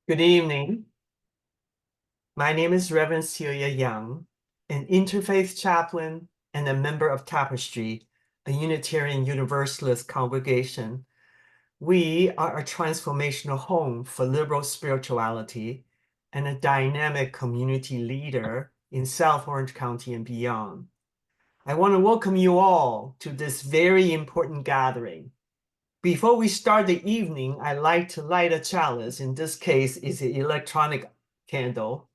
Good evening. My name is Reverend Celia Young, an Interfaith chaplain and a member of Tapestry, a Unitarian Universalist congregation. We are a transformational home for liberal spirituality and a dynamic community leader in South Orange County and beyond. I want to welcome you all to this very important gathering. Before we start the evening, I like to light a chalice. In this case, it's an electronic candle.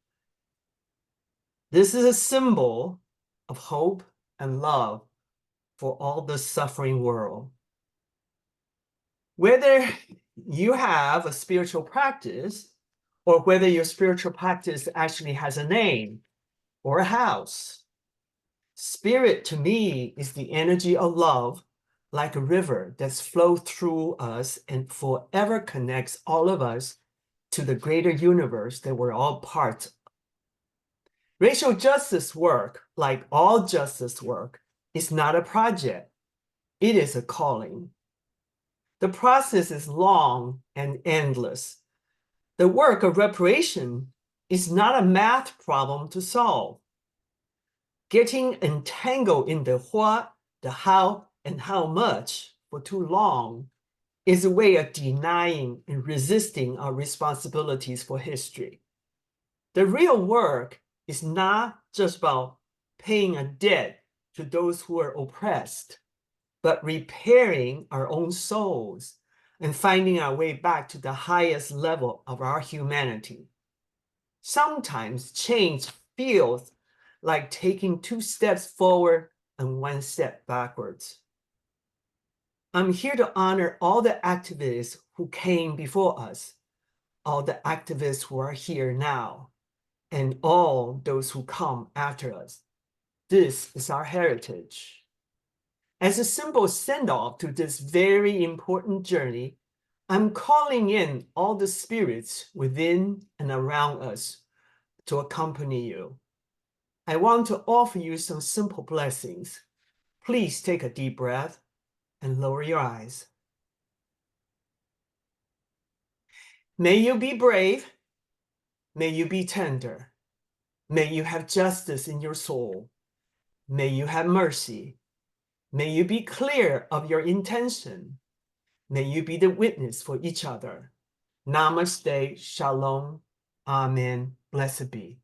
This is a symbol of hope and love for all the suffering world. Whether you have a spiritual practice or whether your spiritual practice actually has a name or a house, spirit to me is the energy of love, like a river that's flowed through us and forever connects all of us to the greater universe that we're all part of. Racial justice work, like all justice work, is not a project. It is a calling. The process is long and endless. The work of reparation is not a math problem to solve. Getting entangled in the what, the how, and how much for too long is a way of denying and resisting our responsibilities for history. The real work is not just about paying a debt to those who are oppressed, but repairing our own souls and finding our way back to the highest level of our humanity. Sometimes change feels like taking 2 steps forward and 1 step backwards. I'm here to honor all the activists who came before us, all the activists who are here now, and all those who come after us. This is our heritage. As a simple send-off to this very important journey, I'm calling in all the spirits within and around us to accompany you. I want to offer you some simple blessings. Please take a deep breath and lower your eyes. May you be brave. May you be tender. May you have justice in your soul. May you have mercy. May you be clear of your intention. May you be the witness for each other. Namaste, Shalom, Amen, blessed be.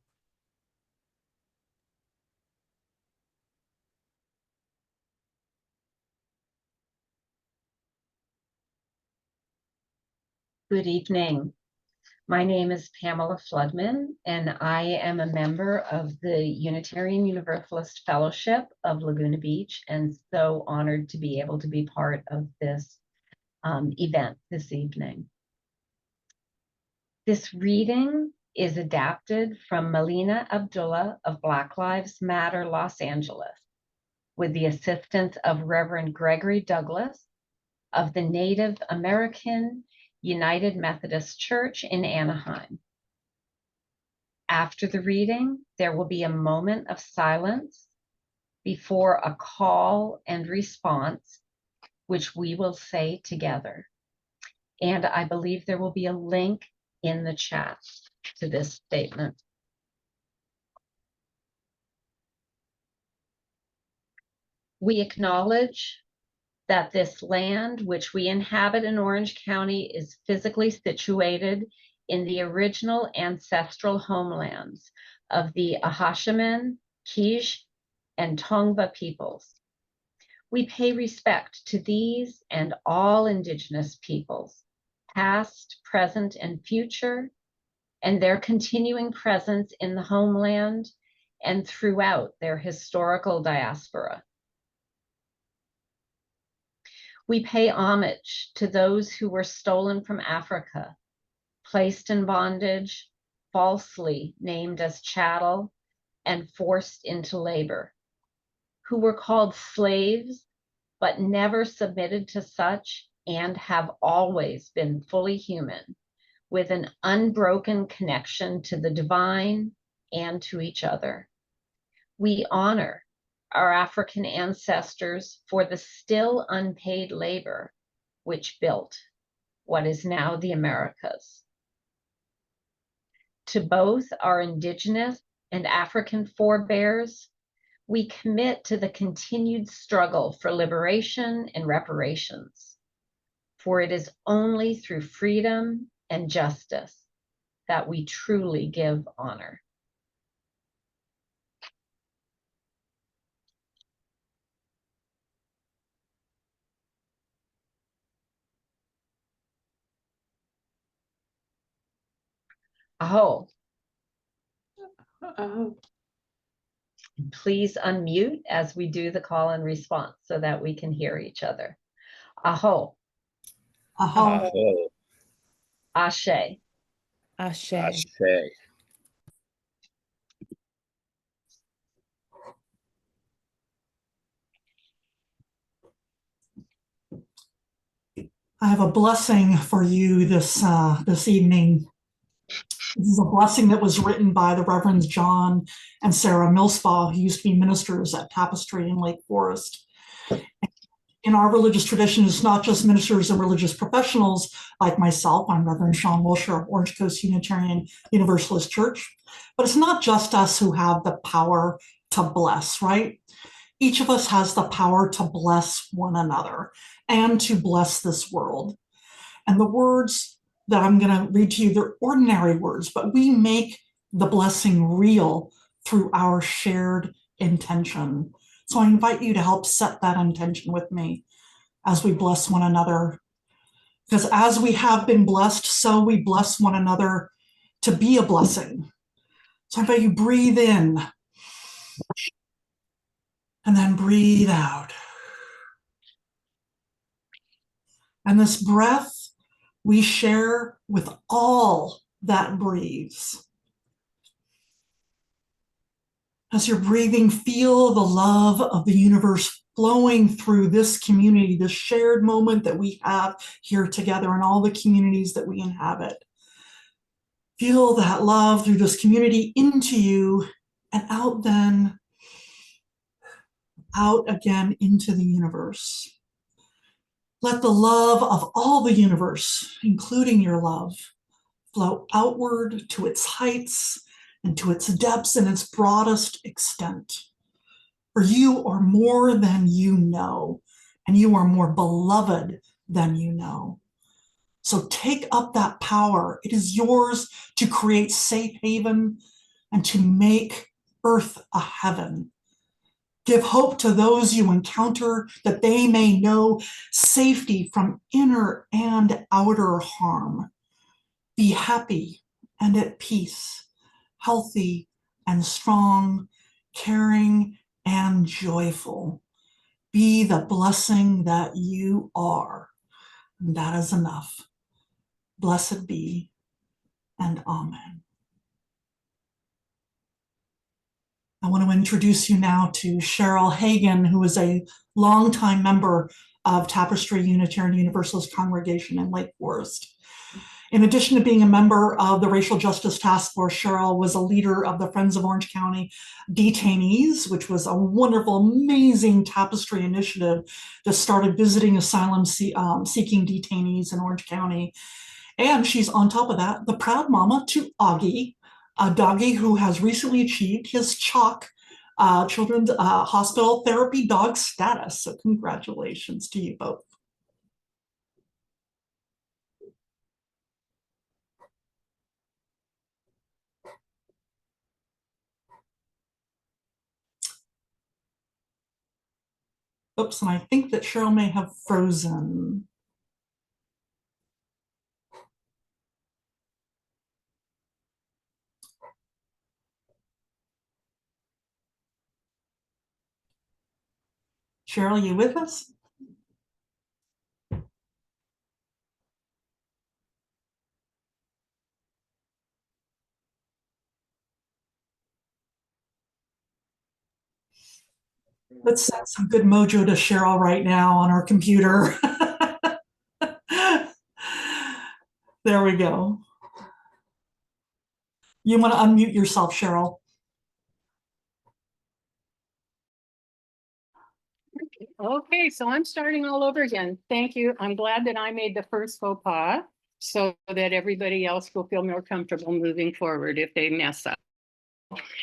Good evening. My name is Pamela Flodman, and I am a member of the Unitarian Universalist Fellowship of Laguna Beach, and so honored to be able to be part of this event this evening. This reading is adapted from Melina Abdullah of Black Lives Matter Los Angeles, with the assistance of Reverend Gregory Douglas of the Native American United Methodist Church in Anaheim. After the reading, there will be a moment of silence before a call and response, which we will say together. And I believe there will be a link in the chat to this statement. We acknowledge that this land which we inhabit in Orange County is physically situated in the original ancestral homelands of the Ahashiman, Kij, and Tongva peoples. We pay respect to these and all Indigenous peoples, past, present, and future, and their continuing presence in the homeland and throughout their historical diaspora. We pay homage to those who were stolen from Africa, placed in bondage, falsely named as chattel, and forced into labor, who were called slaves, but never submitted to such and have always been fully human, with an unbroken connection to the divine and to each other. We honor our African ancestors for the still unpaid labor which built what is now the Americas. to both our Indigenous and African forebears, we commit to the continued struggle for liberation and reparations. For it is only through freedom and justice that we truly give honor. Aho. Oh, Please unmute as we do the call and response so that we can hear each other. Aho. Aho. Aho. Ashe. Ashe. Ashe. I have a blessing for you this evening. This is a blessing that was written by the Reverends John and Sarah Millspaugh, who used to be ministers at Tapestry in Lake Forest. In our religious tradition, it's not just ministers and religious professionals like myself. I'm Reverend Sean Wilshire of Orange Coast Unitarian Universalist Church. But it's not just us who have the power to bless, right? Each of us has the power to bless one another and to bless this world. And the words that I'm going to read to you, they're ordinary words, but we make the blessing real through our shared intention. So I invite you to help set that intention with me as we bless one another. Because as we have been blessed, so we bless one another to be a blessing. So I invite you breathe in and then breathe out. And this breath we share with all that breathes. As you're breathing, feel the love of the universe flowing through this community, this shared moment that we have here together and all the communities that we inhabit. Feel that love through this community into you and out then, out again into the universe. Let the love of all the universe, including your love, flow outward to its heights and to its depths and its broadest extent. For you are more than you know, and you are more beloved than you know. So take up that power. It is yours to create safe haven and to make earth a heaven. Give hope to those you encounter that they may know safety from inner and outer harm. Be happy and at peace, healthy and strong, caring and joyful. Be the blessing that you are. And that is enough. Blessed be, and amen. I want to introduce you now to Sheryl Hagen, who is a longtime member of Tapestry Unitarian Universalist Congregation in Lake Forest. In addition to being a member of the Racial Justice Task Force, Sheryl was a leader of the Friends of Orange County Detainees, which was a wonderful, amazing Tapestry initiative that started visiting asylum seeking detainees in Orange County. And she's on top of that, the proud mama to Augie, a doggy who has recently achieved his CHOC Children's Hospital Therapy Dog status. So congratulations to you both. Oops, and I think that Sheryl may have frozen. Sheryl, you with us? Let's send some good mojo to Sheryl right now on our computer. There we go. You want to unmute yourself, Sheryl. Okay, so I'm starting all over again. Thank you. I'm glad that I made the first faux pas. so that everybody else will feel more comfortable moving forward if they mess up.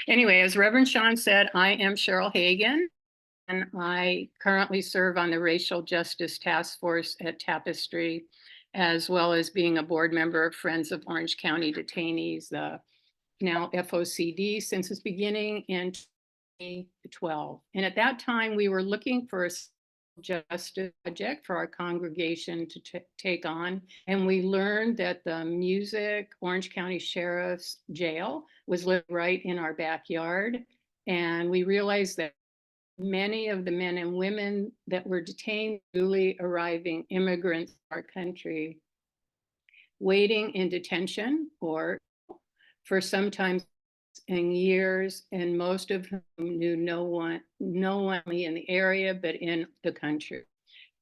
Anyway, as Reverend Sean said, I am Sheryl Hagen, and I currently serve on the Racial Justice Task Force at Tapestry, as well as being a board member of Friends of Orange County Detainees, the now FOCD, since its beginning in 2012. And at that time, we were looking for a justice project for our congregation to take on. And we learned that the Orange County Sheriff's Jail was right in our backyard. And we realized that many of the men and women that were detained, newly arriving immigrants in our country, waiting in detention or for sometimes in years, and most of whom knew no one in the area, but in the country.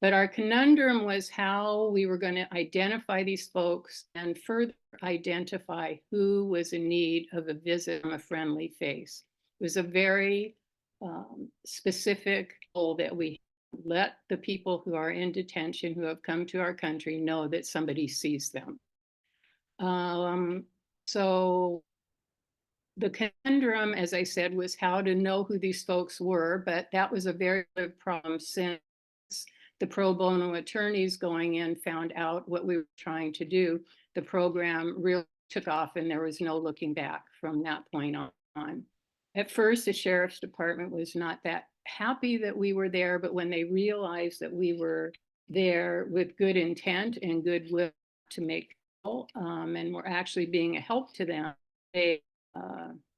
But our conundrum was how we were going to identify these folks and further identify who was in need of a visit from a friendly face. It was a very specific goal that we let the people who are in detention, who have come to our country, know that somebody sees them. So the conundrum, as I said, was how to know who these folks were, but that was a very big problem since the pro bono attorneys going in found out what we were trying to do. The program really took off and there was no looking back from that point on. At first, the Sheriff's Department was not that happy that we were there, but when they realized that we were there with good intent and goodwill to make and were actually being a help to them, they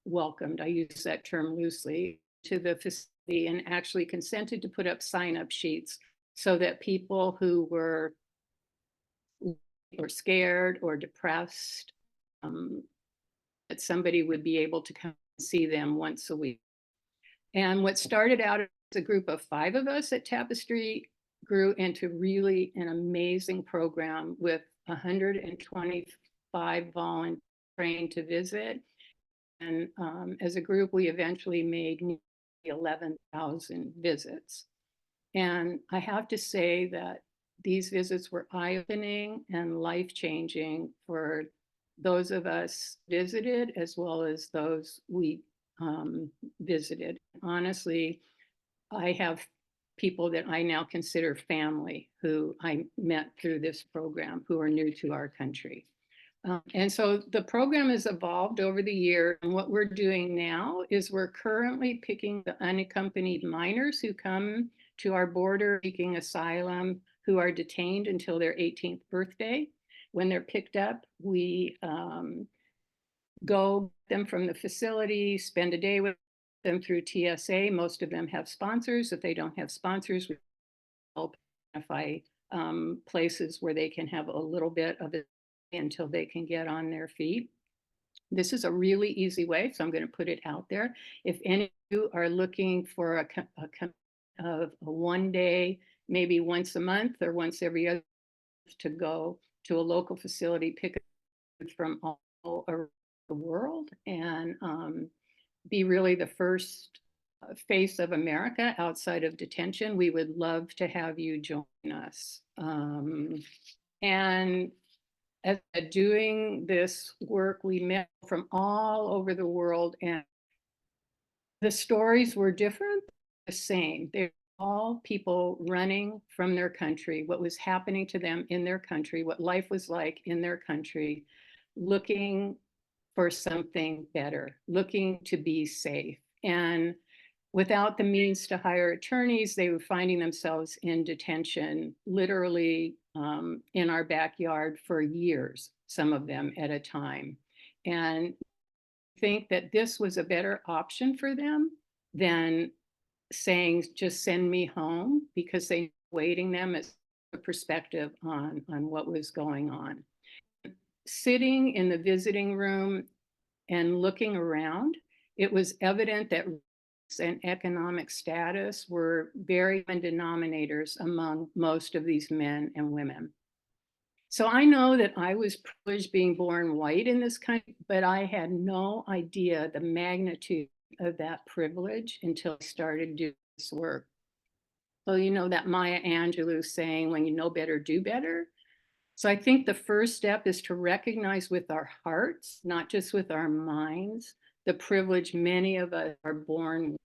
welcomed, I use that term loosely, to the facility and actually consented to put up sign-up sheets so that people who were scared or depressed, that somebody would be able to come and see them once a week. And what started out as a group of 5 of us at Tapestry grew into really an amazing program with 125 volunteers trained to visit. And as a group, we eventually made 11,000 visits. And I have to say that these visits were eye-opening and life-changing for those of us visited, as well as those we visited. Honestly, I have people that I now consider family who I met through this program who are new to our country. And so the program has evolved over the year. And what we're doing now is we're currently picking the unaccompanied minors who come to our border seeking asylum, who are detained until their 18th birthday. When they're picked up, we go them from the facility, spend a day with them through TSA. Most of them have sponsors. If they don't have sponsors, we help identify places where they can have a little bit of it until they can get on their feet. This is a really easy way, so I'm going to put it out there. If any of you are looking for a one day, maybe once a month or once every other, to go to a local facility, pick up from all around the world and be really the first face of America outside of detention, we would love to have you join us. And as doing this work, we met from all over the world, and the stories were different, the same. They're all people running from their country, what was happening to them in their country, what life was like in their country, looking for something better, looking to be safe. And without the means to hire attorneys, they were finding themselves in detention, literally in our backyard for years, some of them at a time. And I think that this was a better option for them than saying, just send me home, because they were waiting them as a perspective on what was going on. Sitting in the visiting room and looking around, it was evident that and economic status were very common denominators among most of these men and women. So I know that I was privileged being born white in this country, but I had no idea the magnitude of that privilege until I started doing this work. So you know that Maya Angelou saying, when you know better, do better. So I think the first step is to recognize with our hearts, not just with our minds, the privilege many of us are born with.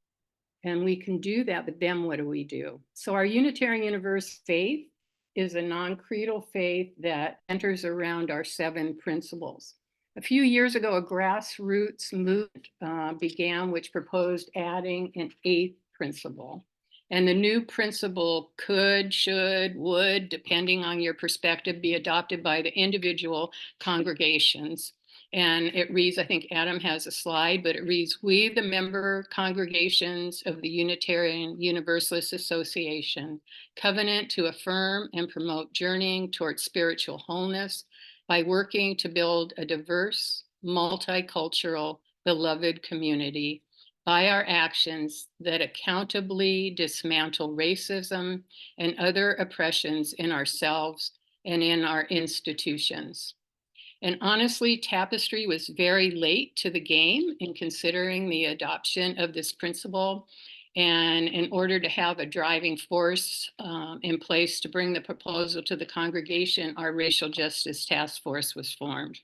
And we can do that, but then what do? So our Unitarian Universalist faith is a non-creedal faith that centers around our 7 principles. A few years ago, a grassroots movement began, which proposed adding an 8th principle. And the new principle could, should, would, depending on your perspective, be adopted by the individual congregations. And it reads, I think Adam has a slide, but it reads, we, the member congregations of the Unitarian Universalist Association, covenant to affirm and promote journeying towards spiritual wholeness by working to build a diverse, multicultural, beloved community by our actions that accountably dismantle racism and other oppressions in ourselves and in our institutions. And honestly, Tapestry was very late to the game in considering the adoption of this principle. And in order to have a driving force in place to bring the proposal to the congregation, our Racial Justice Task Force was formed.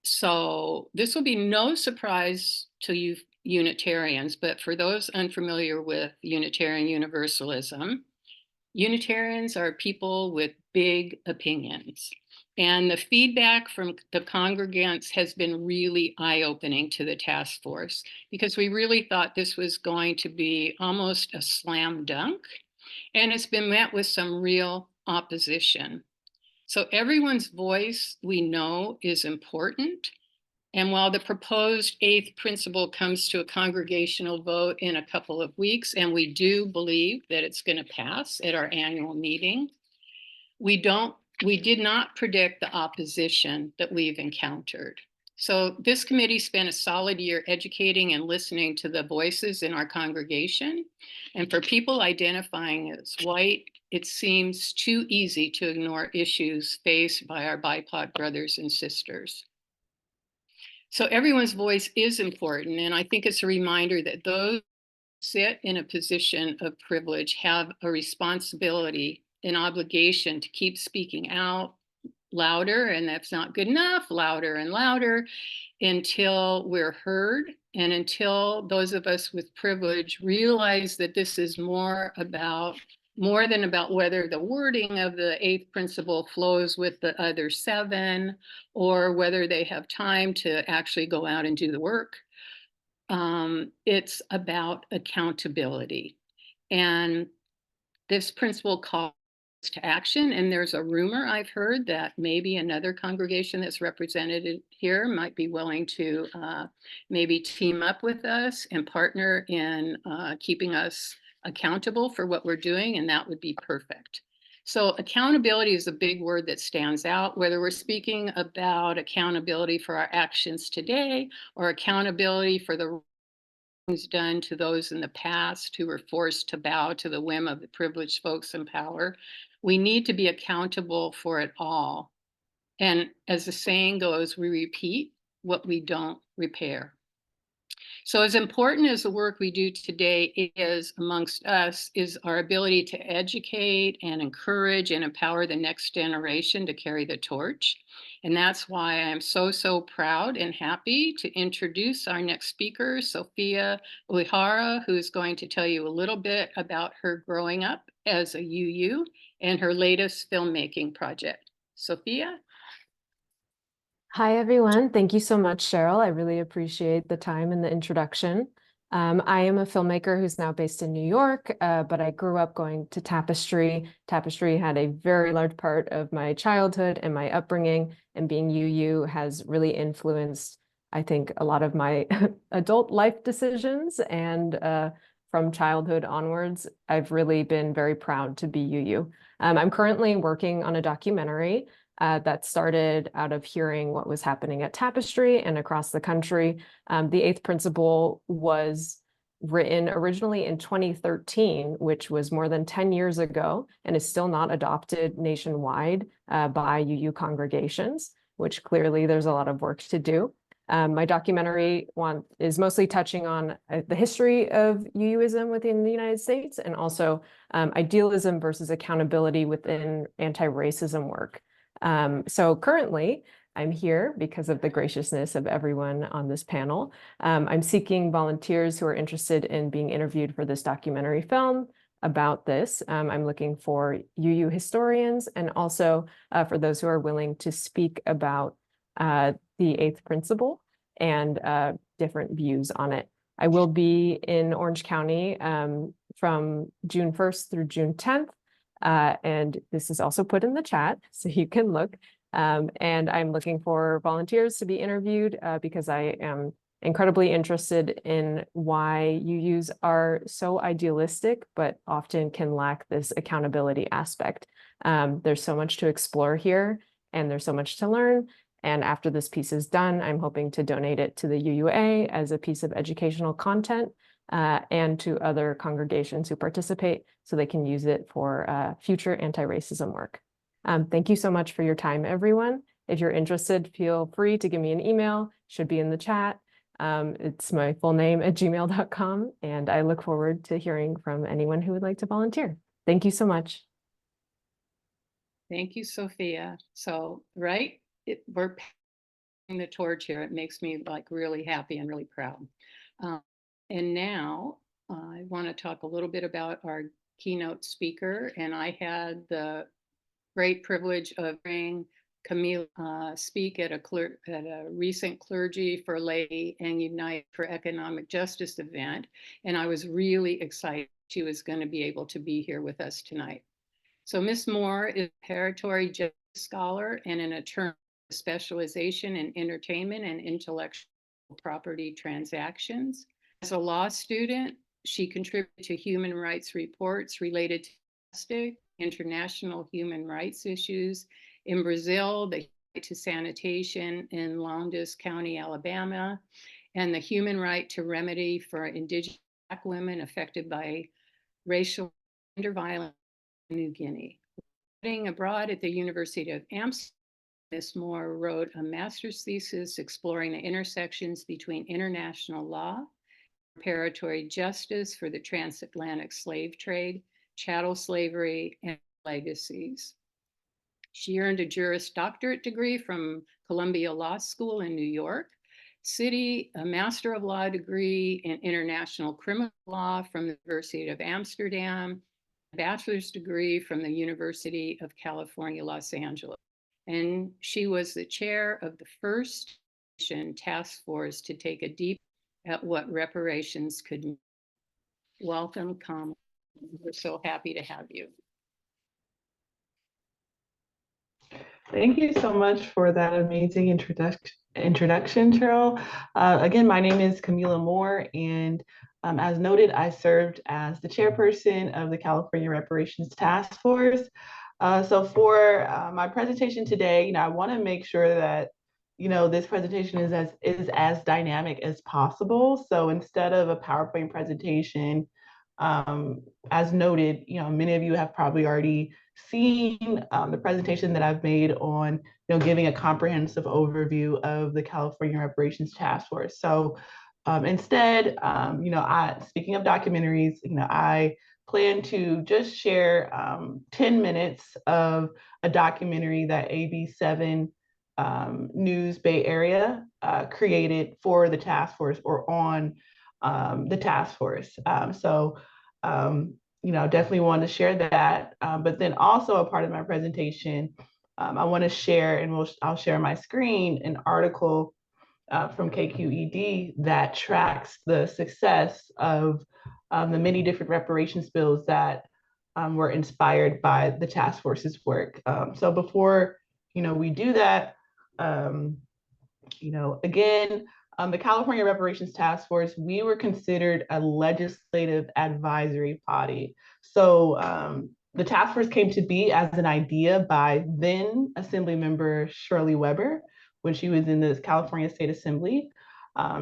So this will be no surprise to you Unitarians, but for those unfamiliar with Unitarian Universalism, Unitarians are people with big opinions. And the feedback from the congregants has been really eye-opening to the task force, because we really thought this was going to be almost a slam dunk. And it's been met with some real opposition. So everyone's voice, we know, is important. And while the proposed 8th principle comes to a congregational vote in a couple of weeks, and we do believe that it's going to pass at our annual meeting, we did not predict the opposition that we've encountered. So this committee spent a solid year educating and listening to the voices in our congregation. And for people identifying as white, it seems too easy to ignore issues faced by our BIPOC brothers and sisters. So everyone's voice is important. And I think it's a reminder that those who sit in a position of privilege have a responsibility, an obligation to keep speaking out louder, and that's not good enough, louder and louder, until we're heard and until those of us with privilege realize that this is more than about whether the wording of the 8th principle flows with the other 7 or whether they have time to actually go out and do the work. It's about accountability. And this principle calls to action. And there's a rumor I've heard that maybe another congregation that's represented here might be willing to maybe team up with us and partner in keeping us accountable for what we're doing. And that would be perfect. So accountability is a big word that stands out, whether we're speaking about accountability for our actions today or accountability for the things done to those in the past who were forced to bow to the whim of the privileged folks in power. We need to be accountable for it all. And as the saying goes, we repeat what we don't repair. So as important as the work we do today is amongst us, is our ability to educate and encourage and empower the next generation to carry the torch. And that's why I'm so proud and happy to introduce our next speaker, Sophia Uehara, who is going to tell you a little bit about her growing up as a UU and her latest filmmaking project. Sophia? Hi, everyone. Thank you so much, Sheryl. I really appreciate the time and the introduction. I am a filmmaker who's now based in New York, but I grew up going to Tapestry. Tapestry had a very large part of my childhood and my upbringing, and being UU has really influenced, I think, a lot of my adult life decisions. And from childhood onwards, I've really been very proud to be UU. I'm currently working on a documentary that started out of hearing what was happening at Tapestry and across the country. The 8th principle was written originally in 2013, which was more than 10 years ago, and is still not adopted nationwide by UU congregations, which clearly there's a lot of work to do. My documentary is mostly touching on the history of UUism within the United States and also idealism versus accountability within anti-racism work. So currently, I'm here because of the graciousness of everyone on this panel. I'm seeking volunteers who are interested in being interviewed for this documentary film about this. I'm looking for UU historians and also for those who are willing to speak about the eighth principle and different views on it. I will be in Orange County from June 1st through June 10th. And this is also put in the chat, so you can look. And I'm looking for volunteers to be interviewed because I am incredibly interested in why UUs are so idealistic, but often can lack this accountability aspect. There's so much to explore here, and there's so much to learn. And after this piece is done, I'm hoping to donate it to the UUA as a piece of educational content and to other congregations who participate so they can use it for future anti-racism work. Thank you so much for your time, everyone. If you're interested, feel free to give me an email, should be in the chat. It's my full name @gmail.com, and I look forward to hearing from anyone who would like to volunteer. Thank you so much. Thank you, Sophia. So, right, we're passing the torch here. It makes me like really happy and really proud. And now I want to talk a little bit about our keynote speaker. And I had the great privilege of hearing Kamilah speak at a recent Clergy for Lay and Unite for Economic Justice event. And I was really excited she was going to be able to be here with us tonight. So Ms. Moore is a reparatory justice scholar and an attorney with specialization in entertainment and intellectual property transactions. As a law student, she contributed to human rights reports related to domestic, international human rights issues in Brazil, the right to sanitation in Lowndes County, Alabama, and the human right to remedy for Indigenous Black women affected by racial and gender violence in New Guinea. Studying abroad at the University of Amsterdam, Ms. Moore wrote a master's thesis exploring the intersections between international law, reparatory justice for the transatlantic slave trade, chattel slavery, and legacies. She earned a Juris Doctorate degree from Columbia Law School in New York City, a Master of Law degree in International Criminal Law from the University of Amsterdam, a bachelor's degree from the University of California, Los Angeles. And she was the chair of the first task force to take a deep at what reparations could mean. Welcome, Kamilah. We're so happy to have you. Thank you so much for that amazing introduction, Sheryl. Again, my name is Kamilah Moore, and as noted, I served as the chairperson of the California Reparations Task Force. So for my presentation today, I want to make sure that this presentation is as dynamic as possible. So instead of a PowerPoint presentation, as noted, many of you have probably already seen the presentation that I've made on, giving a comprehensive overview of the California Reparations Task Force. So instead, speaking of documentaries, I plan to just share 10 minutes of a documentary that AB7 News Bay Area created for the task force or on the task force. Definitely want to share that. But then also a part of my presentation, I want to share, and I'll share my screen, an article from KQED that tracks the success of the many different reparations bills that were inspired by the task force's work. So before, we do that, again, the California Reparations Task Force, we were considered a legislative advisory body. So the task force came to be as an idea by then Assembly Member Shirley Weber when she was in the California State Assembly.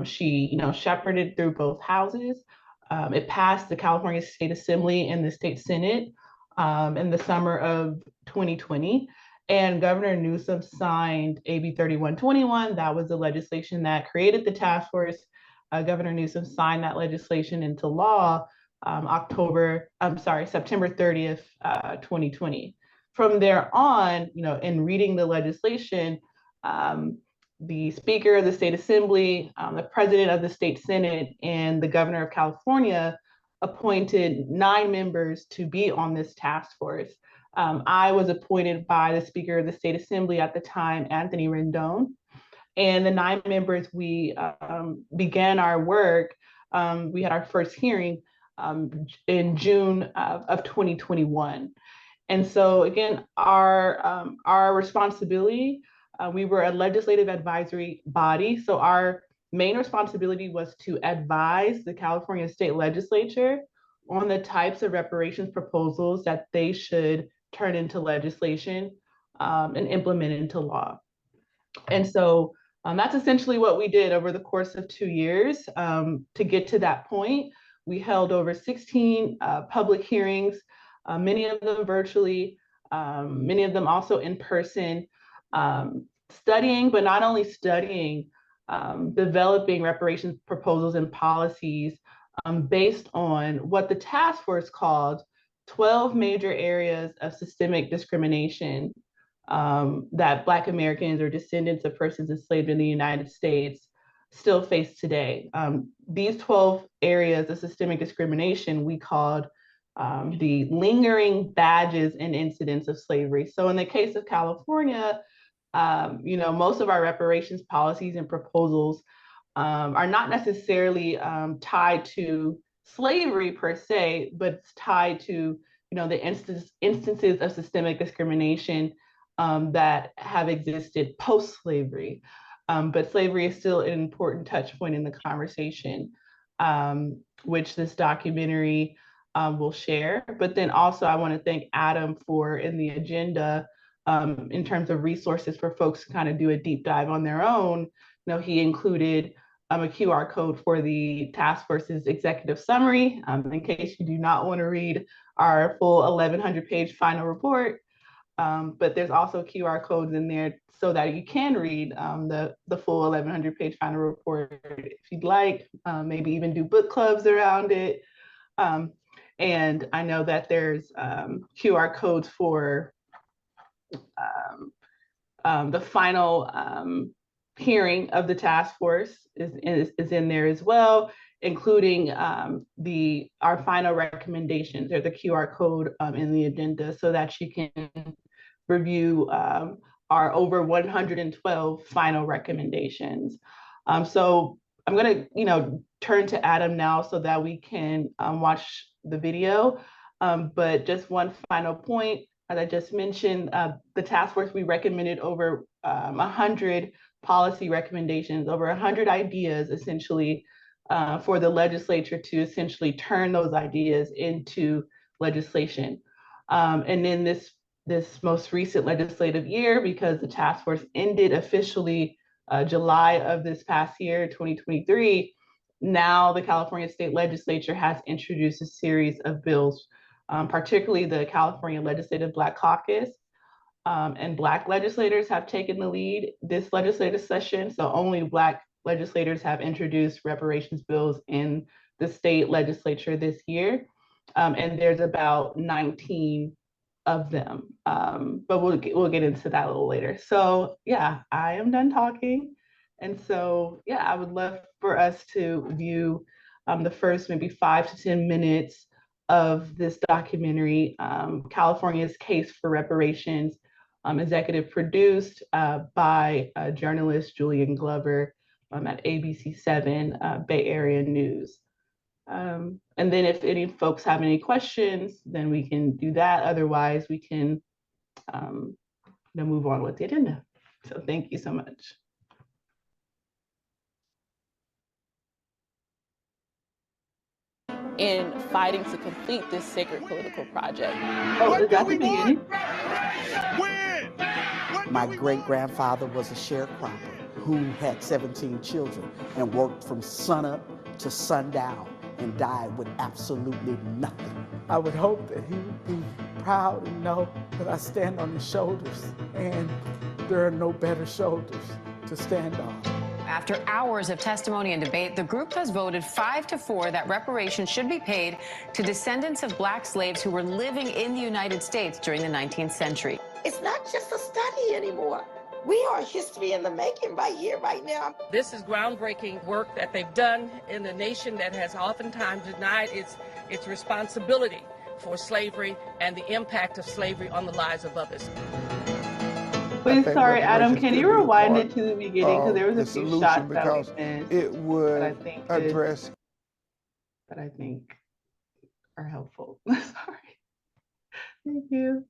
She, shepherded through both houses. It passed the California State Assembly and the State Senate in the summer of 2020. And Governor Newsom signed AB 3121. That was the legislation that created the task force. Governor Newsom signed that legislation into law September 30th, 2020. From there on, in reading the legislation, the Speaker of the State Assembly, the President of the State Senate, and the Governor of California appointed 9 members to be on this task force. I was appointed by the Speaker of the State Assembly at the time, Anthony Rendon. And the 9 members, we began our work. We had our first hearing in June of 2021. And so again, our responsibility, we were a legislative advisory body. So our main responsibility was to advise the California State Legislature on the types of reparations proposals that they should turn into legislation and implement into law. And so that's essentially what we did over the course of 2 years to get to that point. We held over 16 public hearings, many of them virtually, many of them also in person, studying, but not only studying, developing reparations proposals and policies based on what the task force called 12 major areas of systemic discrimination that Black Americans or descendants of persons enslaved in the United States still face today. These 12 areas of systemic discrimination we called the lingering badges and incidents of slavery. So in the case of California, most of our reparations policies and proposals are not necessarily tied to slavery per se, but it's tied to the instances of systemic discrimination that have existed post-slavery. But slavery is still an important touch point in the conversation, which this documentary will share. But then also I want to thank Adam for in the agenda in terms of resources for folks to kind of do a deep dive on their own. He included a QR code for the task force's executive summary in case you do not want to read our full 1,100-page final report. But there's also QR codes in there so that you can read the full 1,100-page final report if you'd like, maybe even do book clubs around it. And I know that there's QR codes for the final hearing of the task force is in there as well, including our final recommendations. There's a QR code in the agenda so that you can review our over 112 final recommendations. So I'm going to turn to Adam now so that we can watch the video. But just one final point, as I just mentioned, the task force, we recommended over 100 policy recommendations, over 100 ideas essentially for the legislature to essentially turn those ideas into legislation. And in this most recent legislative year, because the task force ended officially July of this past year, 2023, now the California State Legislature has introduced a series of bills, particularly the California Legislative Black Caucus, and Black legislators have taken the lead this legislative session. So only Black legislators have introduced reparations bills in the state legislature this year. And there's about 19 of them, but we'll get into that a little later. So yeah, I am done talking. And so, yeah, I would love for us to view the first maybe 5 to 10 minutes of this documentary, California's Case for Reparations, executive produced by journalist Julian Glover at ABC7 Bay Area News. And then if any folks have any questions, then we can do that. Otherwise, we can move on with the agenda. So thank you so much. In fighting to complete this sacred political project. Oh, is that the beginning? My great-grandfather was a sharecropper who had 17 children and worked from sunup to sundown and died with absolutely nothing. I would hope that he would be proud and know that I stand on his shoulders, and there are no better shoulders to stand on. After hours of testimony and debate, the group has voted 5-4 that reparations should be paid to descendants of Black slaves who were living in the United States during the 19th century. It's not just a study anymore. We are history in the making right here, right now. This is groundbreaking work that they've done in a nation that has oftentimes denied its responsibility for slavery and the impact of slavery on the lives of others. Wait, sorry, Adam, can you rewind it to the beginning? Because there was a few shots that we missed. It would address that I think are helpful. Sorry. Thank you.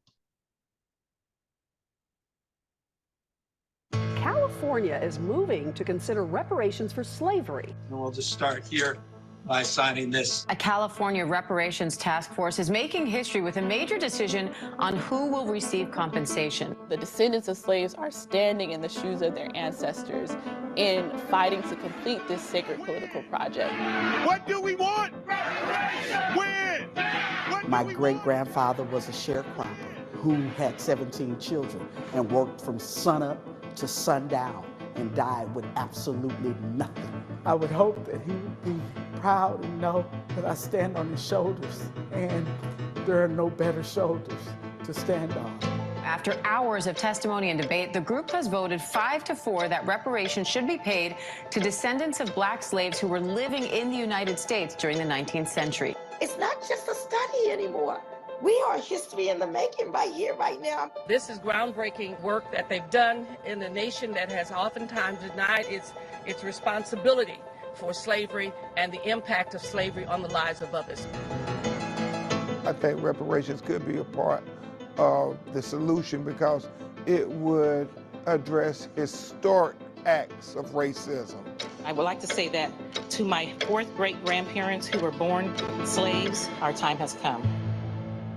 California is moving to consider reparations for slavery. And we'll just start here by signing this. A California Reparations Task Force is making history with a major decision on who will receive compensation. The descendants of slaves are standing in the shoes of their ancestors in fighting to complete this sacred political project. What do we want? Reparations! When? My great-grandfather was a sharecropper who had 17 children and worked from sunup to sundown and died with absolutely nothing. I would hope that he would be proud and know that I stand on his shoulders, and there are no better shoulders to stand on. After hours of testimony and debate, the group has voted 5-4 that reparations should be paid to descendants of Black slaves who were living in the United States during the 19th century. It's not just a study anymore. We are history in the making right here, right now. This is groundbreaking work that they've done in a nation that has oftentimes denied its responsibility for slavery and the impact of slavery on the lives of others. I think reparations could be a part of the solution because it would address historic acts of racism. I would like to say that to my fourth great-grandparents who were born slaves, our time has come.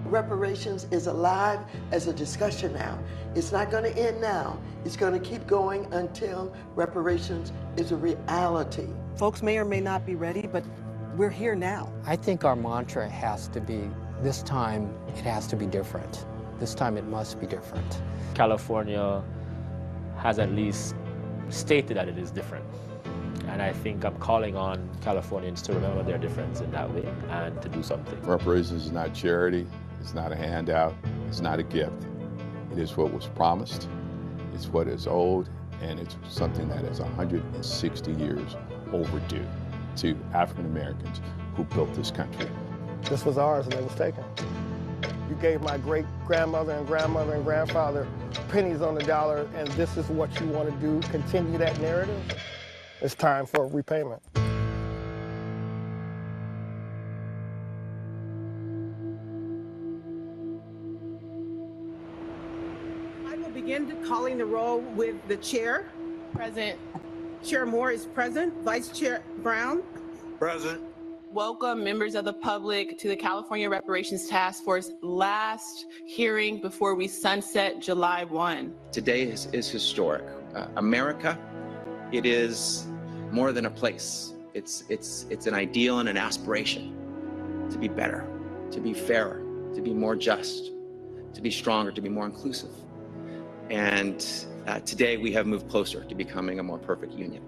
Reparations is alive as a discussion now. It's not going to end now. It's going to keep going until reparations is a reality. Folks may or may not be ready, but we're here now. I think our mantra has to be, this time it has to be different. This time it must be different. California has at least stated that it is different. And I think I'm calling on Californians to remember their difference in that way and to do something. Reparations is not charity. It's not a handout. It's not a gift. It is what was promised. It's what is owed, and it's something that is 160 years overdue to African Americans who built this country. This was ours and it was taken. You gave my great-grandmother and grandmother and grandfather pennies on the dollar, and this is what you want to do, continue that narrative? It's time for repayment. I will begin calling the roll with the chair. Present. Chair Moore is present. Vice Chair Brown. Present. Welcome, members of the public, to the California Reparations Task Force last hearing before we sunset July 1. Today is historic. America, it is more than a place. It's an ideal and an aspiration to be better, to be fairer, to be more just, to be stronger, to be more inclusive. And today we have moved closer to becoming a more perfect union.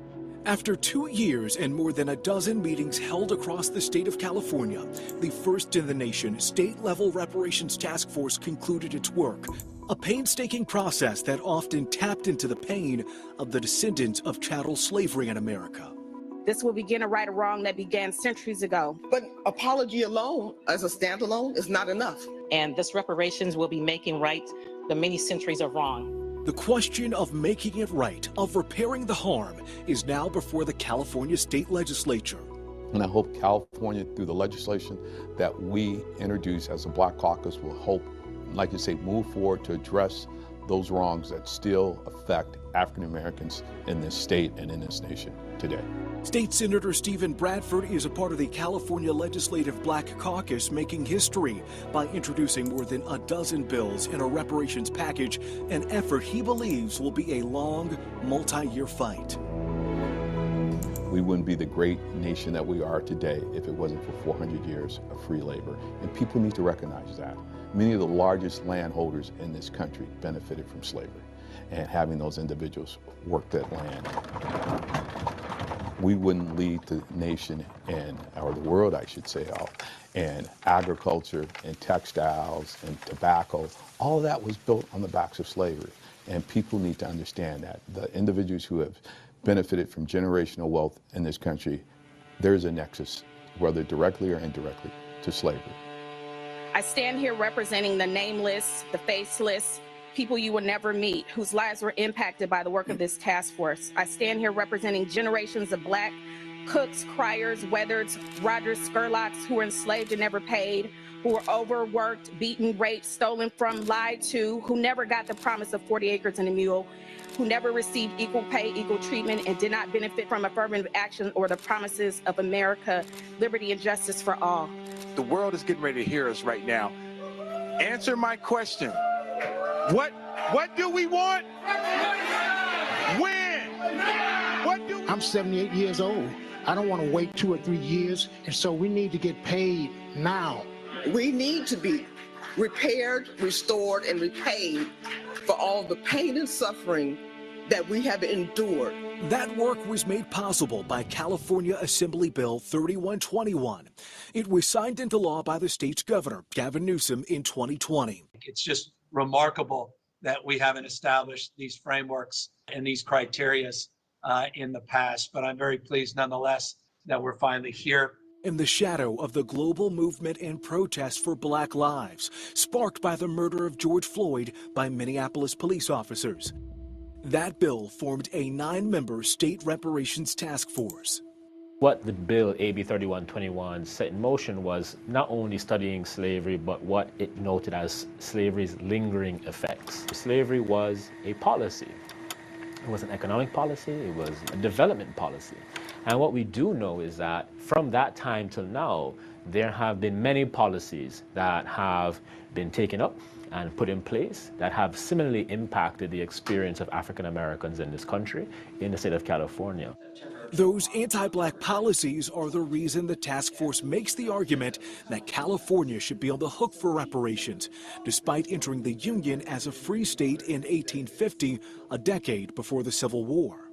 After 2 years and more than a dozen meetings held across the state of California, the first in the nation state-level reparations task force concluded its work. A painstaking process that often tapped into the pain of the descendants of chattel slavery in America. This will begin a right or wrong that began centuries ago. But apology alone, as a standalone, is not enough. And this reparations will be making right the many centuries of wrong. The question of making it right, of repairing the harm, is now before the California state legislature. And I hope California, through the legislation that we introduce as a Black Caucus, will help, like you say, move forward to address those wrongs that still affect African Americans in this state and in this nation today. State Senator Stephen Bradford is a part of the California Legislative Black Caucus, making history by introducing more than a dozen bills in a reparations package, an effort he believes will be a long, multi-year fight. We wouldn't be the great nation that we are today if it wasn't for 400 years of free labor. And people need to recognize that. Many of the largest landholders in this country benefited from slavery and having those individuals work that land. We wouldn't lead the nation or the world, I should say, in agriculture and textiles and tobacco. All of that was built on the backs of slavery. And people need to understand that. The individuals who have benefited from generational wealth in this country, there's a nexus, whether directly or indirectly, to slavery. I stand here representing the nameless, the faceless, people you will never meet, whose lives were impacted by the work of this task force. I stand here representing generations of Black cooks, criers, weathers, Rogers, Skurlocks, who were enslaved and never paid, who were overworked, beaten, raped, stolen from, lied to, who never got the promise of 40 acres and a mule, who never received equal pay, equal treatment, and did not benefit from affirmative action or the promises of America, liberty and justice for all. The world is getting ready to hear us right now. Answer my question. What do we want? When? What do we... I'm 78 years old. I don't want to wait 2 or 3 years, and so we need to get paid now. We need to be repaired, restored, and repaid for all the pain and suffering that we have endured. That work was made possible by California Assembly Bill 3121. It was signed into law by the state's governor, Gavin Newsom, in 2020. It's just remarkable that we haven't established these frameworks and these criterias in the past, but I'm very pleased nonetheless that we're finally here. In the shadow of the global movement and protest for Black lives, sparked by the murder of George Floyd by Minneapolis police officers. That bill formed a 9-member state reparations task force. What the bill AB 3121 set in motion was not only studying slavery, but what it noted as slavery's lingering effects. Slavery was a policy. It was an economic policy, it was a development policy. And what we do know is that from that time till now, there have been many policies that have been taken up and put in place that have similarly impacted the experience of African Americans in this country, in the state of California. Those anti-Black policies are the reason the task force makes the argument that California should be on the hook for reparations, despite entering the Union as a free state in 1850, a decade before the Civil War.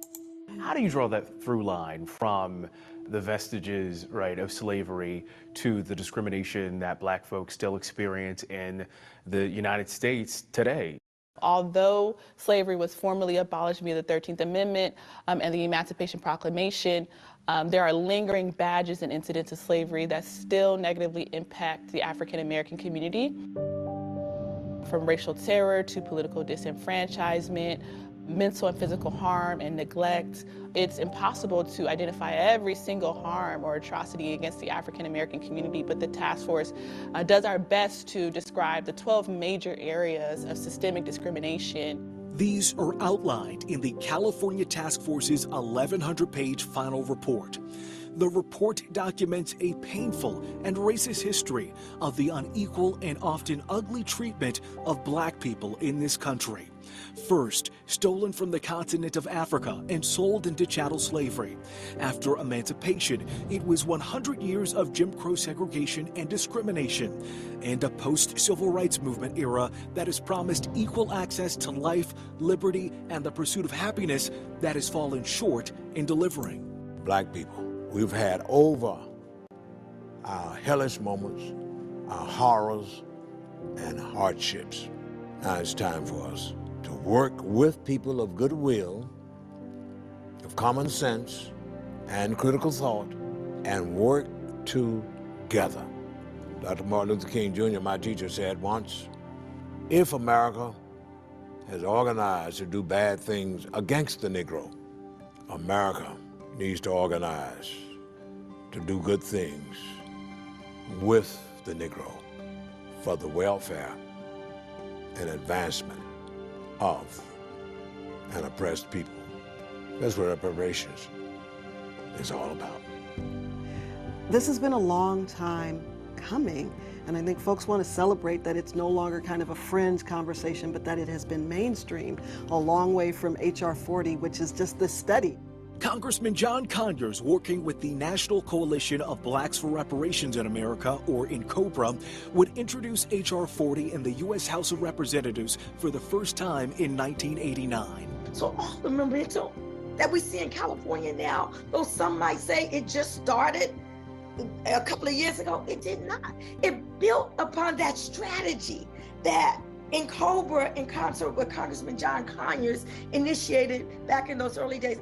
How do you draw that through line from the vestiges, right, of slavery to the discrimination that Black folks still experience in the United States today? Although slavery was formally abolished via the 13th Amendment and the Emancipation Proclamation, there are lingering badges and incidents of slavery that still negatively impact the African American community. From racial terror to political disenfranchisement, mental and physical harm and neglect. It's impossible to identify every single harm or atrocity against the African American community, but the task force does our best to describe the 12 major areas of systemic discrimination. These are outlined in the California Task Force's 1,100-page final report. The report documents a painful and racist history of the unequal and often ugly treatment of Black people in this country. First, stolen from the continent of Africa and sold into chattel slavery. After emancipation, it was 100 years of Jim Crow segregation and discrimination, and a post-civil rights movement era that has promised equal access to life, liberty, and the pursuit of happiness that has fallen short in delivering. Black people, we've had over our hellish moments, our horrors, and hardships. Now it's time for us to work with people of goodwill, of common sense, and critical thought, and work together. Dr. Martin Luther King Jr., my teacher, said once, if America has organized to do bad things against the Negro, America needs to organize to do good things with the Negro for the welfare and advancement of an oppressed people. That's what reparations is all about. This has been a long time coming, and I think folks want to celebrate that it's no longer kind of a fringe conversation, but that it has been mainstreamed a long way from HR 40, which is just this study. Congressman John Conyers, working with the National Coalition of Blacks for Reparations in America, or INCOBRA, would introduce H.R. 40 in the U.S. House of Representatives for the first time in 1989. So all the momentum that we see in California now, though some might say it just started a couple of years ago, it did not. It built upon that strategy that INCOBRA, in concert with Congressman John Conyers, initiated back in those early days.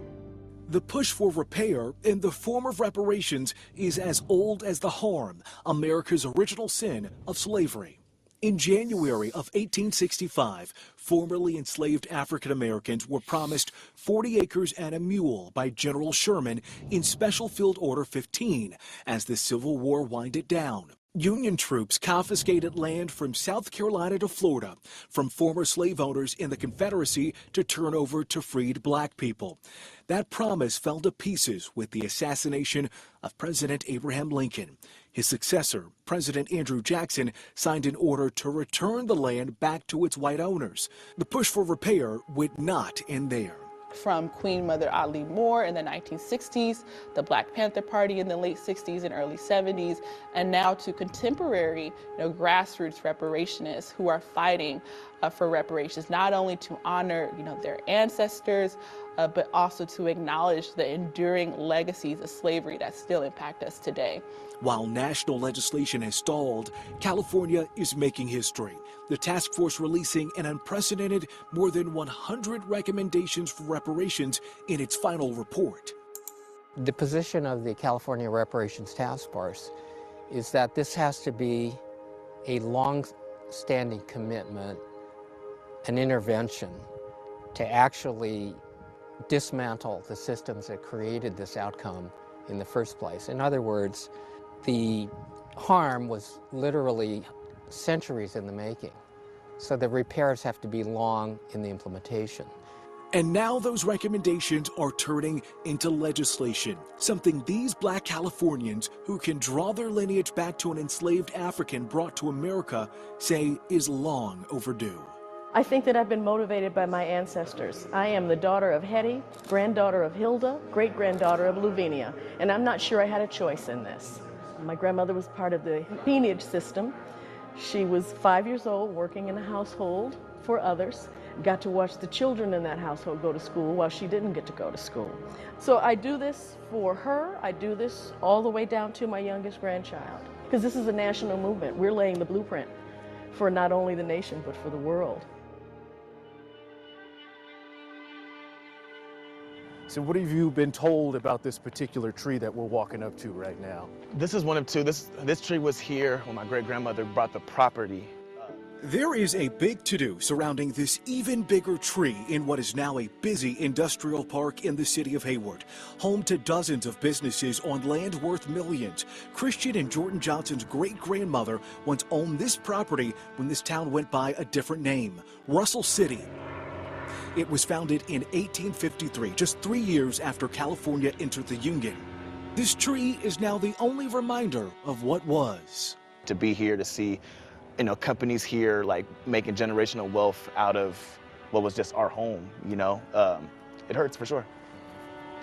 The push for repair in the form of reparations is as old as the harm, America's original sin of slavery. In January of 1865, formerly enslaved African Americans were promised 40 acres and a mule by General Sherman in Special Field Order 15 as the Civil War winded down. Union troops confiscated land from South Carolina to Florida from former slave owners in the Confederacy to turn over to freed black people. That promise fell to pieces with the assassination of President Abraham Lincoln. His successor, President Andrew Jackson, signed an order to return the land back to its white owners. The push for repair would not end there. From Queen Mother Audley Moore in the 1960s, the Black Panther Party in the late 60s and early 70s, and now to contemporary, grassroots reparationists who are fighting for reparations, not only to honor, their ancestors, but also to acknowledge the enduring legacies of slavery that still impact us today. While national legislation has stalled, California is making history. The task force releasing an unprecedented more than 100 recommendations for reparations in its final report. The position of the California Reparations Task Force is that this has to be a long-standing commitment, an intervention to actually dismantle the systems that created this outcome in the first place. In other words, the harm was literally centuries in the making. So the repairs have to be long in the implementation. And now those recommendations are turning into legislation, something these black Californians who can draw their lineage back to an enslaved African brought to America say is long overdue. I think that I've been motivated by my ancestors. I am the daughter of Hetty, granddaughter of Hilda, great-granddaughter of Lavinia, and I'm not sure I had a choice in this. My grandmother was part of the peonage system. She was 5 years old, working in a household for others, got to watch the children in that household go to school while she didn't get to go to school. So I do this for her. I do this all the way down to my youngest grandchild, because this is a national movement. We're laying the blueprint for not only the nation, but for the world. So what have you been told about this particular tree that we're walking up to right now? This is one of two. This tree was here when my great-grandmother bought the property. There is a big to-do surrounding this even bigger tree in what is now a busy industrial park in the city of Hayward, home to dozens of businesses on land worth millions. Christian and Jordan Johnson's great-grandmother once owned this property when this town went by a different name, Russell City. It was founded in 1853, just 3 years after California entered the Union. This tree is now the only reminder of what was. To be here, to see, companies here like making generational wealth out of what was just our home, it hurts for sure,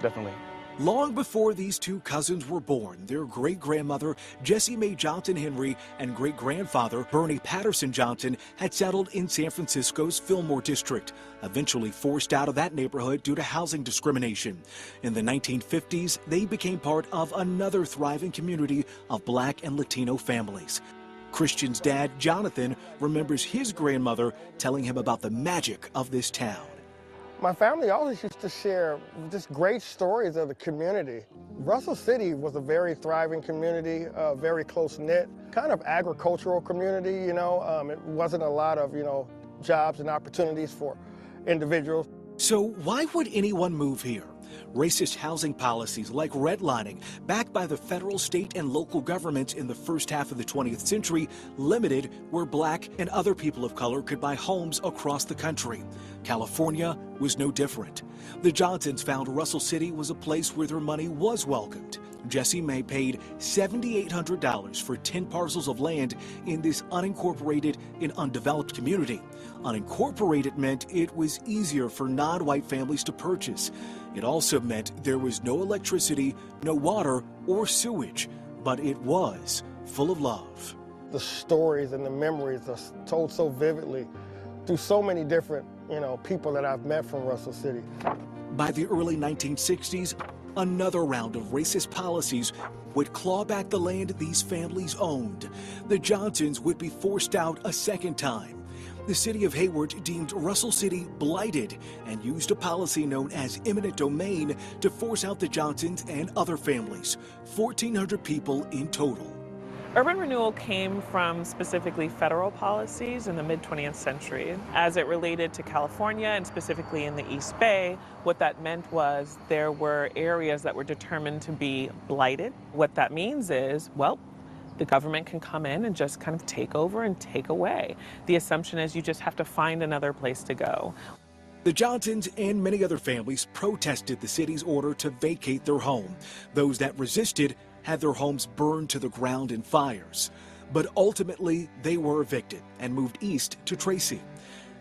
definitely. Long before these two cousins were born, their great-grandmother, Jessie Mae Johnson Henry, and great-grandfather, Bernie Patterson Johnson, had settled in San Francisco's Fillmore district, eventually forced out of that neighborhood due to housing discrimination. In the 1950s, they became part of another thriving community of Black and Latino families. Christian's dad, Jonathan, remembers his grandmother telling him about the magic of this town. My family always used to share just great stories of the community. Russell City was a very thriving community, very close-knit, kind of agricultural community, it wasn't a lot of, jobs and opportunities for individuals. So why would anyone move here? Racist housing policies like redlining, backed by the federal, state, and local governments in the first half of the 20th century, limited where Black and other people of color could buy homes across the country. California was no different. The Johnsons found Russell City was a place where their money was welcomed. Jesse May paid $7,800 for 10 parcels of land in this unincorporated and undeveloped community. Unincorporated meant it was easier for non-white families to purchase. It also meant there was no electricity, no water or sewage, but it was full of love. The stories and the memories are told so vividly through so many different, people that I've met from Russell City. By the early 1960s, another round of racist policies would claw back the land these families owned. The Johnsons would be forced out a second time. The city of Hayward deemed Russell City blighted and used a policy known as eminent domain to force out the Johnsons and other families, 1,400 people in total. Urban renewal came from specifically federal policies in the mid-20th century. As it related to California and specifically in the East Bay, what that meant was there were areas that were determined to be blighted. What that means is, well, the government can come in and just kind of take over and take away. The assumption is you just have to find another place to go. The Johnsons and many other families protested the city's order to vacate their home. Those that resisted had their homes burned to the ground in fires. But ultimately, they were evicted and moved east to Tracy.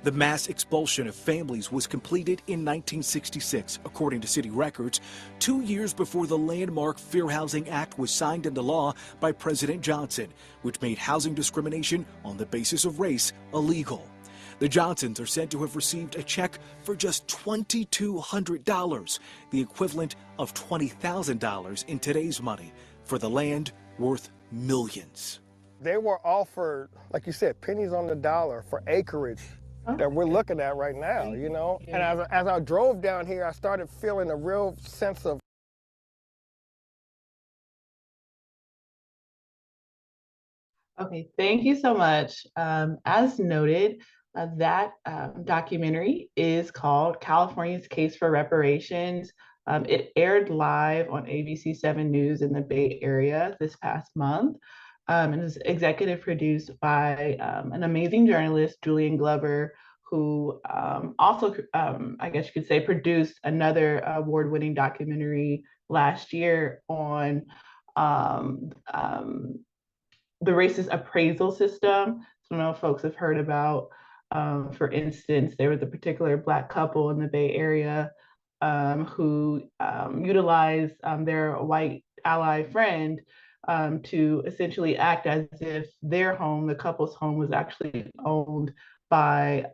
The mass expulsion of families was completed in 1966, according to city records, 2 years before the landmark Fair Housing Act was signed into law by President Johnson, which made housing discrimination on the basis of race illegal. The Johnsons are said to have received a check for just $2,200, the equivalent of $20,000 in today's money, for the land worth millions. They were offered, like you said, pennies on the dollar for acreage that we're looking at right now, And as I drove down here, I started feeling a real sense of Okay, thank you so much. As noted, that documentary is called California's Case for Reparations. It aired live on ABC 7 News in the Bay Area this past month. And it was executive produced by an amazing journalist, Julian Glover, who also, I guess you could say, produced another award-winning documentary last year on the racist appraisal system. So I don't know if folks have heard about, for instance, there was a particular Black couple in the Bay Area who utilized their white ally friend to essentially act as if their home, the couple's home, was actually owned by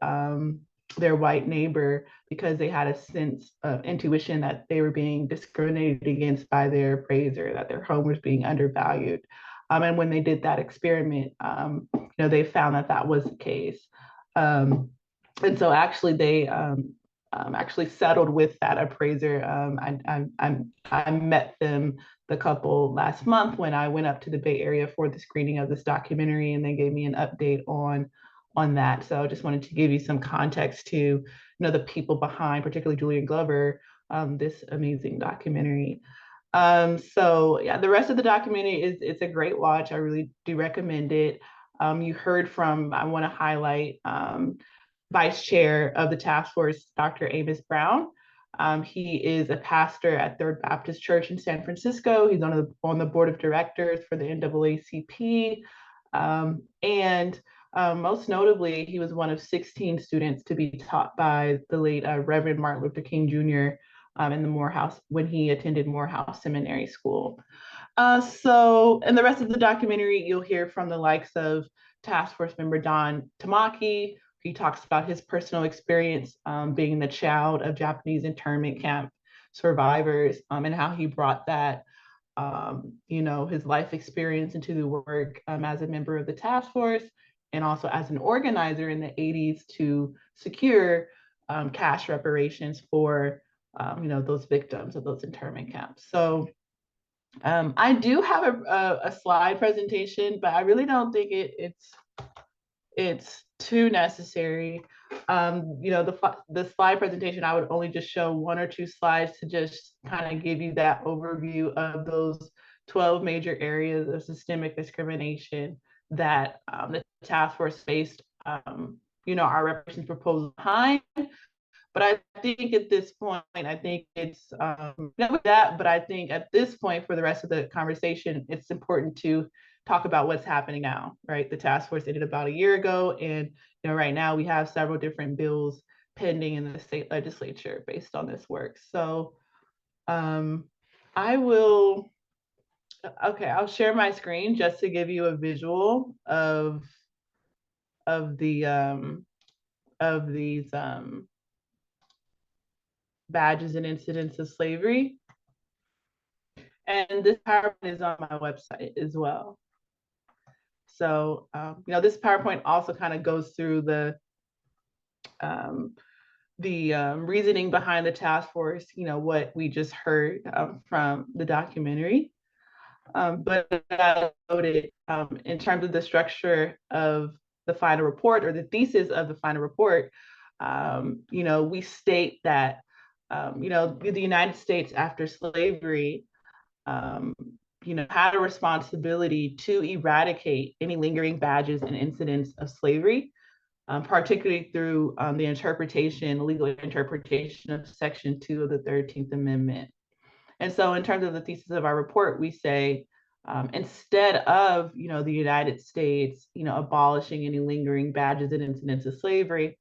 their white neighbor, because they had a sense of intuition that they were being discriminated against by their appraiser, that their home was being undervalued. And when they did that experiment, they found that that was the case. And so actually they actually settled with that appraiser. I met them, the couple, last month when I went up to the Bay Area for the screening of this documentary, and they gave me an update on that. So I just wanted to give you some context to the people behind, particularly Julian Glover, this amazing documentary. So yeah, the rest of the documentary it's a great watch. I really do recommend it. You heard from, I want to highlight Vice Chair of the task force, Dr. Amos Brown. He is a pastor at Third Baptist Church in San Francisco. He's on the board of directors for the NAACP. And most notably, he was one of 16 students to be taught by the late Reverend Martin Luther King Jr. In the Morehouse, when he attended Morehouse Seminary School. So in the rest of the documentary, you'll hear from the likes of task force member Don Tamaki. He talks about his personal experience being the child of Japanese internment camp survivors, and how he brought that, his life experience into the work as a member of the task force, and also as an organizer in the 80s to secure cash reparations for those victims of those internment camps. So I do have a slide presentation, but I really don't think it's too necessary. The slide presentation, I would only just show one or two slides to just kind of give you that overview of those 12 major areas of systemic discrimination that the task force faced, our reparations proposal behind. But I think at this point, I think it's not with that, but I think at this point for the rest of the conversation, it's important to talk about what's happening now, right? The task force ended about a year ago, and right now we have several different bills pending in the state legislature based on this work. So I'll share my screen just to give you a visual of these badges and incidents of slavery. And this PowerPoint is on my website as well. So, this PowerPoint also kind of goes through the reasoning behind the task force, what we just heard from the documentary. But as noted, in terms of the structure of the final report or the thesis of the final report, we state that, the United States after slavery, had a responsibility to eradicate any lingering badges and incidents of slavery, particularly through the legal interpretation of Section 2 of the 13th Amendment. And so in terms of the thesis of our report, we say, instead of, the United States, abolishing any lingering badges and incidents of slavery,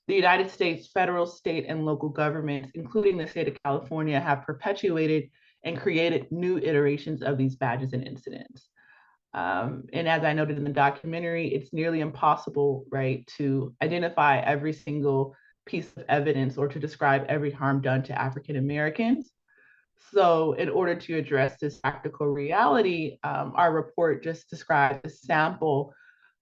the United States federal, state, and local governments, including the state of California, have perpetuated and created new iterations of these badges and incidents. And as I noted in the documentary, it's nearly impossible, right, to identify every single piece of evidence or to describe every harm done to African Americans. So in order to address this practical reality, our report just describes a sample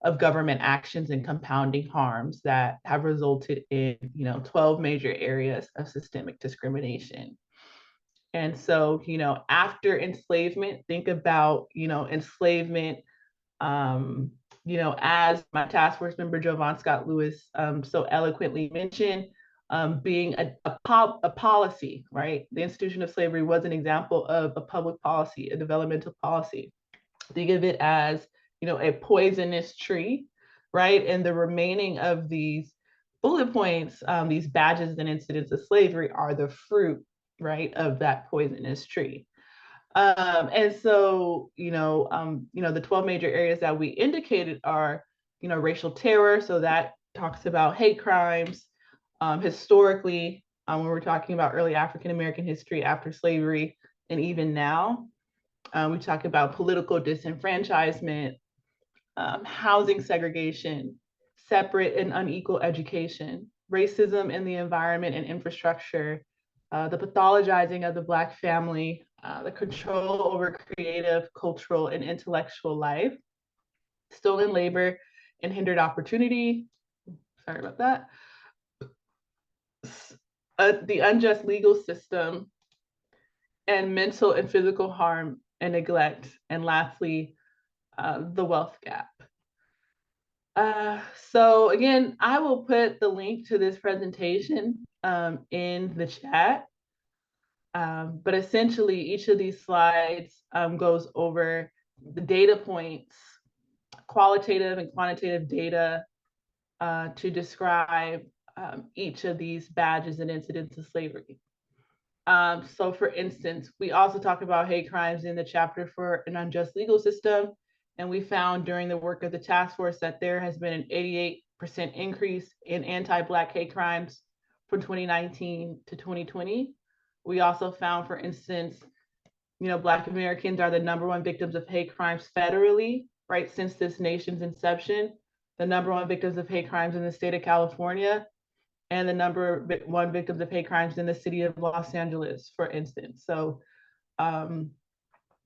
of government actions and compounding harms that have resulted in 12 major areas of systemic discrimination. And so, after enslavement, think about, enslavement, as my task force member, Jovan Scott Lewis, so eloquently mentioned, being a policy, right? The institution of slavery was an example of a public policy, a developmental policy. Think of it as, a poisonous tree, right? And the remaining of these bullet points, these badges and incidents of slavery are the fruit, right, of that poisonous tree. And so, the 12 major areas that we indicated are, racial terror. So that talks about hate crimes. Historically, when we're talking about early African American history after slavery, and even now, we talk about political disenfranchisement, housing segregation, separate and unequal education, racism in the environment and infrastructure, the pathologizing of the Black family, the control over creative, cultural, and intellectual life, stolen labor and hindered opportunity. Sorry about that. The unjust legal system, and mental and physical harm and neglect. And lastly, the wealth gap. So again, I will put the link to this presentation in the chat. But essentially, each of these slides goes over the data points, qualitative and quantitative data to describe each of these badges and incidents of slavery. So for instance, we also talk about hate crimes in the chapter for an unjust legal system. And we found during the work of the task force that there has been an 88% increase in anti-Black hate crimes from 2019 to 2020. We also found, for instance, Black Americans are the #1 victims of hate crimes federally, right, since this nation's inception, the #1 victims of hate crimes in the state of California, and the #1 victims of hate crimes in the city of Los Angeles, for instance. So,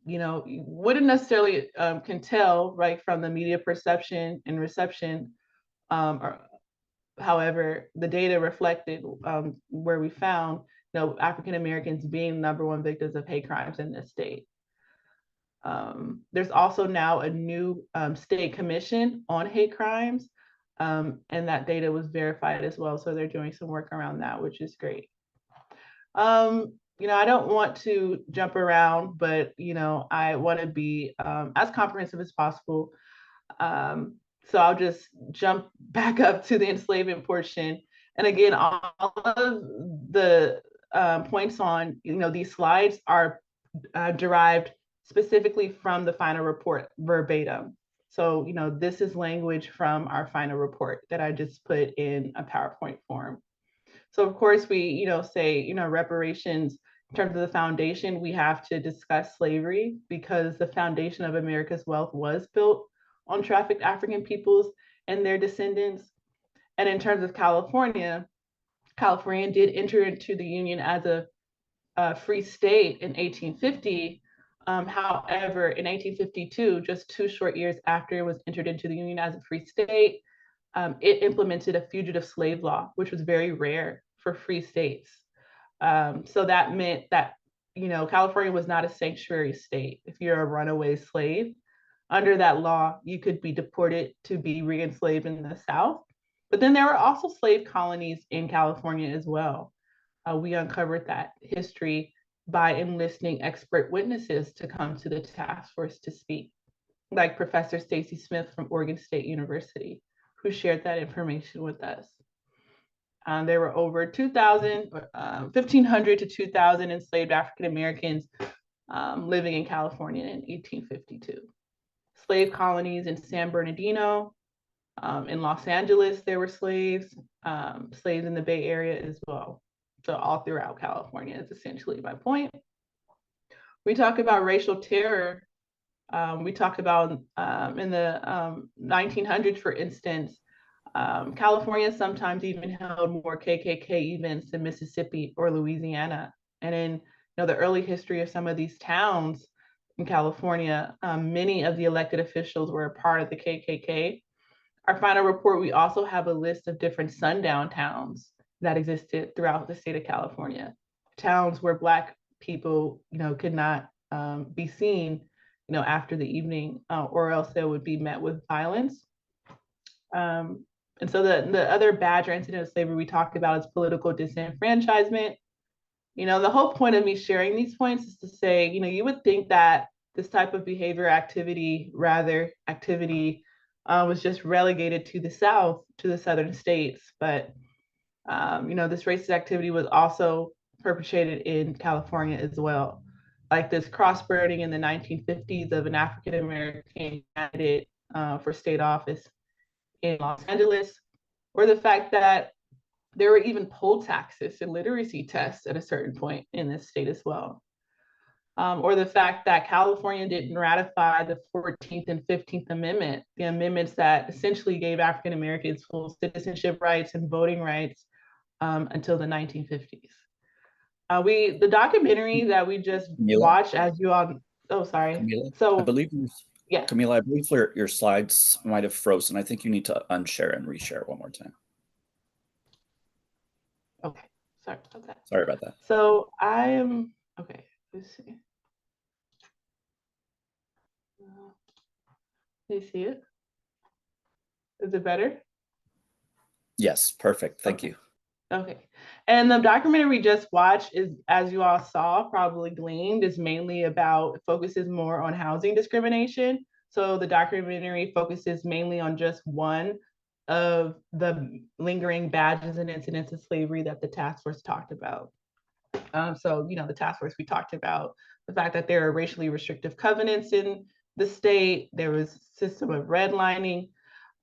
you wouldn't necessarily can tell, right, from the media perception and reception. However, the data reflected where we found, African Americans being #1 victims of hate crimes in this state. There's also now a new state commission on hate crimes. And that data was verified as well. So they're doing some work around that, which is great. I don't want to jump around, but, I want to be as comprehensive as possible. So I'll just jump back up to the enslavement portion. And again, all of the points on these slides are derived specifically from the final report verbatim. So this is language from our final report that I just put in a PowerPoint form. So of course we say reparations, in terms of the foundation, we have to discuss slavery because the foundation of America's wealth was built on trafficked African peoples and their descendants. And in terms of California, California did enter into the Union as a free state in 1850. However, in 1852, just 2 short years after it was entered into the Union as a free state, it implemented a fugitive slave law, which was very rare for free states. So that meant that, California was not a sanctuary state. If you're a runaway slave, under that law, you could be deported to be re-enslaved in the South. But then there were also slave colonies in California as well. We uncovered that history by enlisting expert witnesses to come to the task force to speak, like Professor Stacy Smith from Oregon State University, who shared that information with us. There were over 1,500 to 2,000 enslaved African Americans living in California in 1852. Slave colonies in San Bernardino, in Los Angeles, there were slaves in the Bay Area as well. So all throughout California is essentially my point. We talk about racial terror. We talk about in the 1900s, for instance, California sometimes even held more KKK events than Mississippi or Louisiana. And in the early history of some of these towns in California, many of the elected officials were a part of the KKK. Our final report, we also have a list of different sundown towns that existed throughout the state of California. Towns where Black people, could not be seen, after the evening, or else they would be met with violence. And so the other badge or incident of slavery we talked about is political disenfranchisement. The whole point of me sharing these points is to say, you would think that this type of behavior activity was just relegated to the South, to the Southern states. But, this racist activity was also perpetrated in California as well. Like this cross burning in the 1950s of an African-American candidate for state office in Los Angeles, or the fact that there were even poll taxes and literacy tests at a certain point in this state as well. Or the fact that California didn't ratify the 14th and 15th Amendment, the amendments that essentially gave African Americans full citizenship rights and voting rights until the 1950s. The documentary that we just watched, as you all, Kamilah, I believe Kamilah, I believe your slides might have frozen. I think you need to unshare and reshare one more time. Okay, sorry about that. Sorry about that. So I am, okay, let's see. Do you see it? Is it better? Yes, perfect. Thank you. Okay. And the documentary we just watched is, as you all saw, probably gleaned, is mainly about, focuses more on housing discrimination. So the documentary focuses mainly on just one of the lingering badges and incidents of slavery that the task force talked about. So, the task force, we talked about the fact that there are racially restrictive covenants in the state. There was a system of redlining.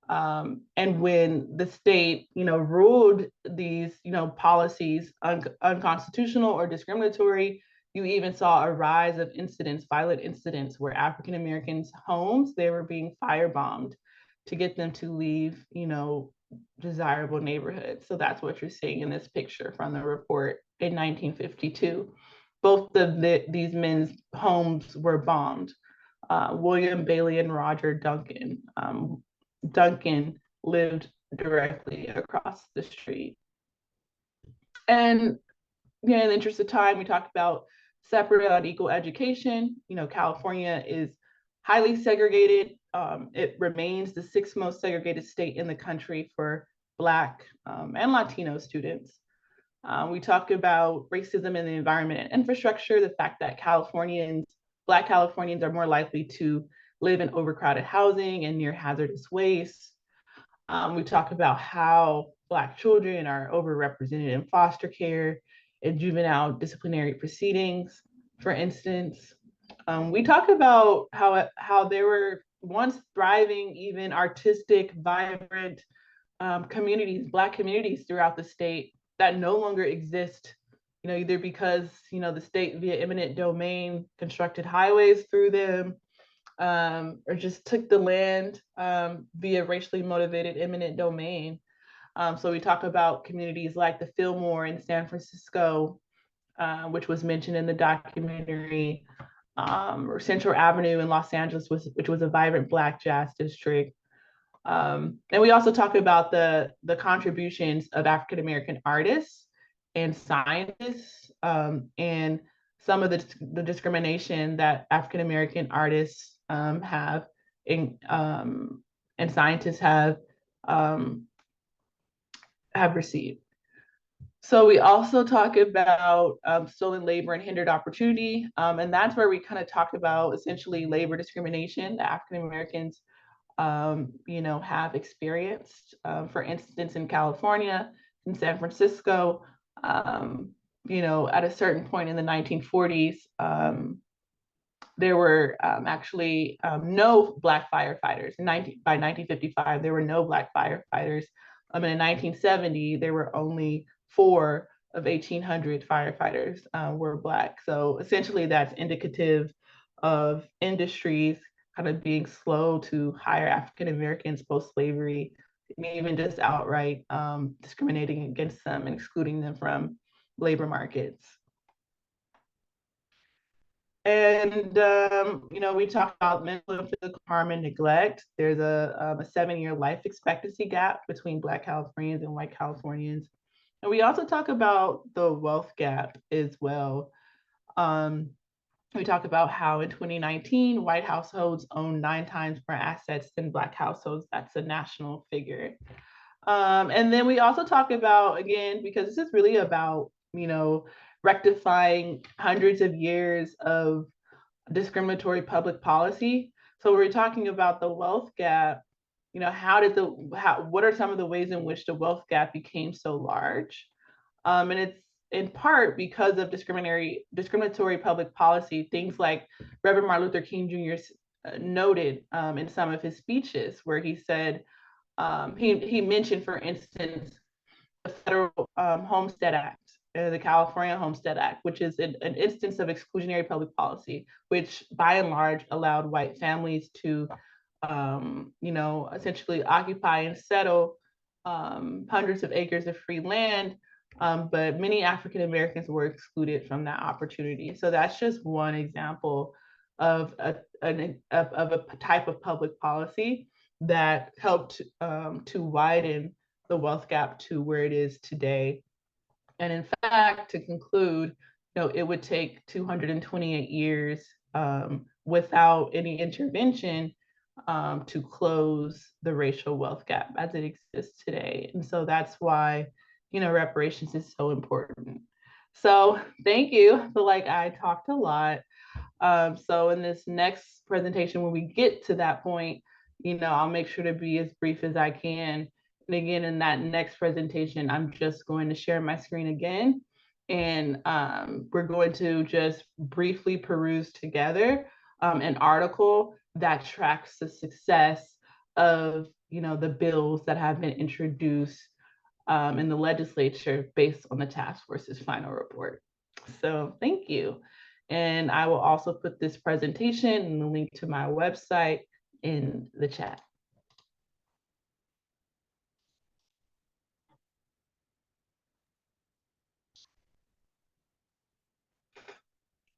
And when the state, ruled these, policies unconstitutional or discriminatory, you even saw a rise of incidents, violent incidents, where African Americans' homes, they were being firebombed to get them to leave, desirable neighborhoods. So that's what you're seeing in this picture from the report in 1952. Both of these men's homes were bombed. William Bailey and Roger Duncan. Duncan lived directly across the street. And in the interest of time, we talked about separate and unequal education. California is highly segregated. It remains the 6th most segregated state in the country for Black and Latino students. We talk about racism in the environment and infrastructure, the fact that Black Californians are more likely to live in overcrowded housing and near hazardous waste. We talk about how Black children are overrepresented in foster care and juvenile disciplinary proceedings, for instance. We talk about how there were once thriving, even artistic, vibrant communities, Black communities throughout the state that no longer exist, either because, the state via eminent domain constructed highways through them, or just took the land via racially motivated eminent domain. So we talk about communities like the Fillmore in San Francisco, which was mentioned in the documentary, or Central Avenue in Los Angeles, which was a vibrant Black jazz district. And we also talk about the contributions of African-American artists and scientists, and some of the discrimination that African-American artists have and scientists have received. So we also talk about stolen labor and hindered opportunity, and that's where we kind of talk about essentially labor discrimination that African Americans, have experienced. For instance, in California, in San Francisco, at a certain point in the 1940s, there were actually no Black firefighters. By 1955, there were no Black firefighters. In 1970, there were only 4 of 1,800 firefighters were Black. So essentially, that's indicative of industries kind of being slow to hire African Americans post-slavery, even just outright discriminating against them and excluding them from labor markets. And, we talk about mental and physical harm and neglect. There's a 7-year life expectancy gap between Black Californians and white Californians. And we also talk about the wealth gap as well. We talk about how in 2019, white households own 9 times more assets than Black households. That's a national figure. And then we also talk about, again, because this is really about, rectifying hundreds of years of discriminatory public policy. So we're talking about the wealth gap. What are some of the ways in which the wealth gap became so large? And it's in part because of discriminatory public policy, things like Reverend Martin Luther King Jr. Noted in some of his speeches, where he said, he mentioned, for instance, the Federal Homestead Act, the California Homestead Act, which is an instance of exclusionary public policy, which by and large allowed white families to, essentially occupy and settle hundreds of acres of free land. But many African Americans were excluded from that opportunity. So that's just one example of a type of public policy that helped to widen the wealth gap to where it is today. And in fact, to conclude, it would take 228 years without any intervention to close the racial wealth gap as it exists today. And so that's why, reparations is so important. So thank you. I feel like I talked a lot. So in this next presentation, when we get to that point, I'll make sure to be as brief as I can. And again, in that next presentation, I'm just going to share my screen again. And we're going to just briefly peruse together an article that tracks the success of, the bills that have been introduced in the legislature based on the task force's final report. So thank you. And I will also put this presentation and the link to my website in the chat.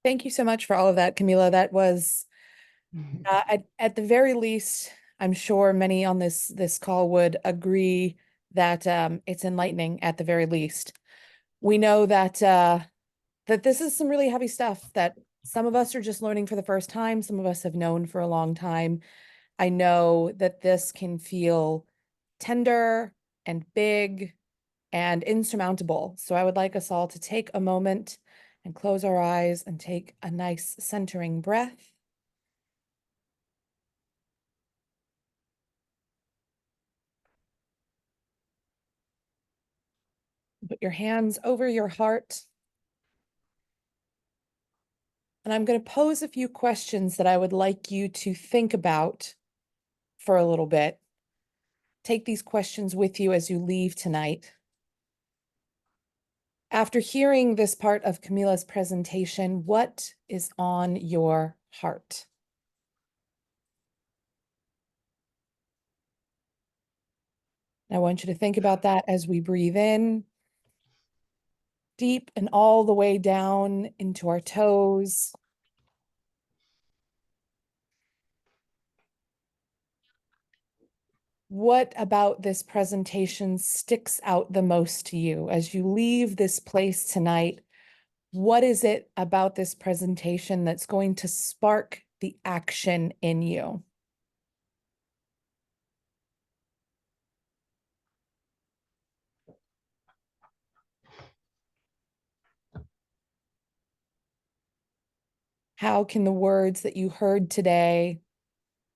Thank you so much for all of that, Kamilah. That was, at the very least, I'm sure many on this call would agree that it's enlightening at the very least. We know that that this is some really heavy stuff that some of us are just learning for the first time. Some of us have known for a long time. I know that this can feel tender and big and insurmountable. So I would like us all to take a moment and close our eyes and take a nice centering breath. your hands over your heart. And I'm going to pose a few questions that I would like you to think about for a little bit. Take these questions with you as you leave tonight. After hearing this part of Kamilah's presentation, what is on your heart? I want you to think about that as we breathe in, deep and all the way down into our toes. What about this presentation sticks out the most to you? As you leave this place tonight, what is it about this presentation that's going to spark the action in you? How can the words that you heard today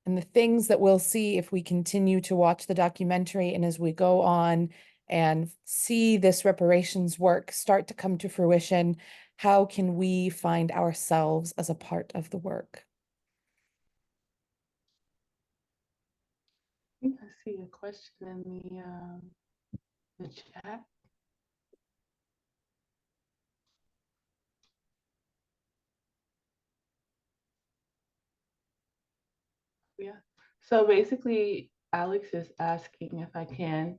and the things that we'll see if we continue to watch the documentary and as we go on and see this reparations work start to come to fruition, how can we find ourselves as a part of the work? I think I see a question in the chat. Yeah. So basically, Alex is asking if I can.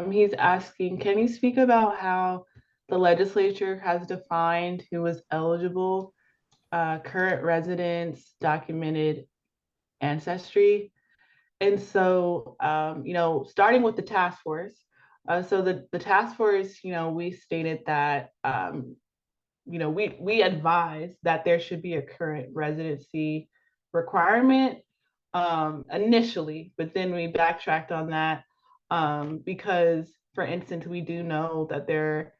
He's asking, can you speak about how the legislature has defined who is eligible, current residents, documented ancestry? And so, starting with the task force. So the task force, we stated that, we advise that there should be a current residency requirement initially, but then we backtracked on that because, for instance, we do know that there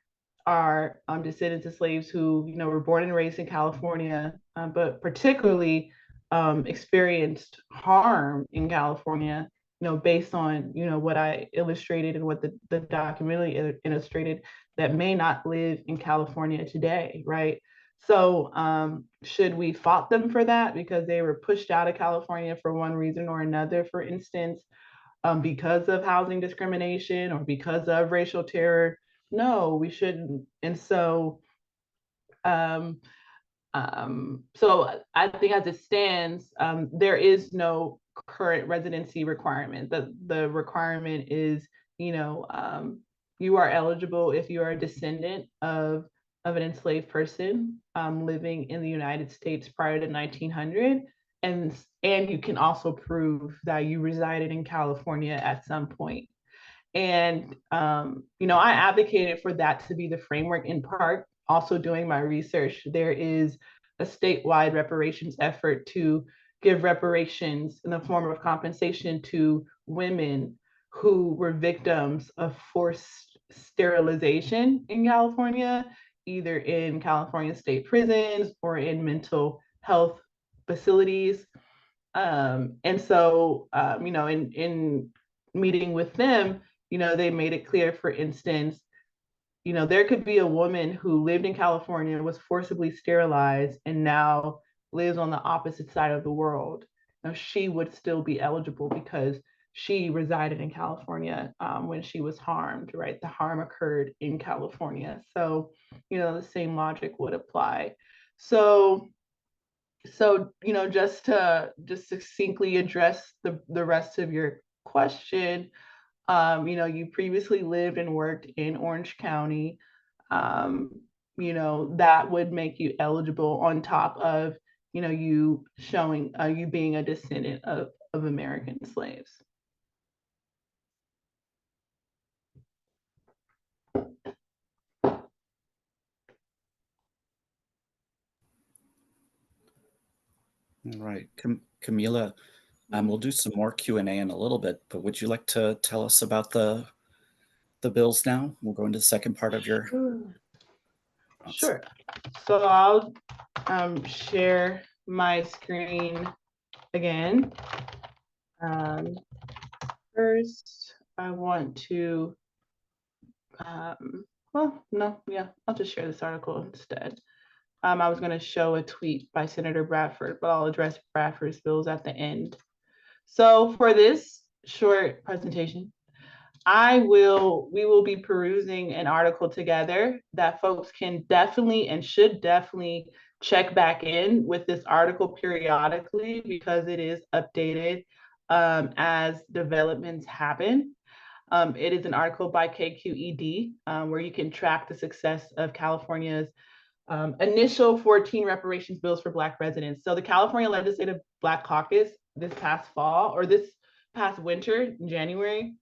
are descendants of slaves who, were born and raised in California, but particularly experienced harm in California, based on, what I illustrated and what the documentary illustrated, that may not live in California today, right? So should we fault them for that because they were pushed out of California for one reason or another, for instance, because of housing discrimination or because of racial terror? No, we shouldn't. And so I think as it stands, there is no current residency requirement. The requirement is, you are eligible if you are a descendant of an enslaved person living in the United States prior to 1900, and you can also prove that you resided in California at some point. And I advocated for that to be the framework in part. Also doing my research, there is a statewide reparations effort to give reparations in the form of compensation to women who were victims of forced sterilization in California, either in California state prisons or in mental health facilities. And so, in meeting with them, they made it clear, for instance, there could be a woman who lived in California, was forcibly sterilized, and now lives on the opposite side of the world. Now, she would still be eligible because she resided in California when she was harmed, right? The harm occurred in California. So, the same logic would apply. So just to succinctly address the rest of your question, you previously lived and worked in Orange County, that would make you eligible on top of, you showing, you being a descendant of American slaves. All right, Kamilah, we'll do some more Q&A in a little bit, but would you like to tell us about the bills now? We'll go into the second part of your... Sure. So I'll share my screen again. First, I want to Well, no, yeah, I'll just share this article instead. I was going to show a tweet by Senator Bradford, but I'll address Bradford's bills at the end. So for this short presentation, we will be perusing an article together that folks can definitely and should definitely check back in with this article periodically because it is updated as developments happen. It is an article by KQED where you can track the success of California's initial 14 reparations bills for Black residents. So the California Legislative Black Caucus this past fall, or this past winter, in January,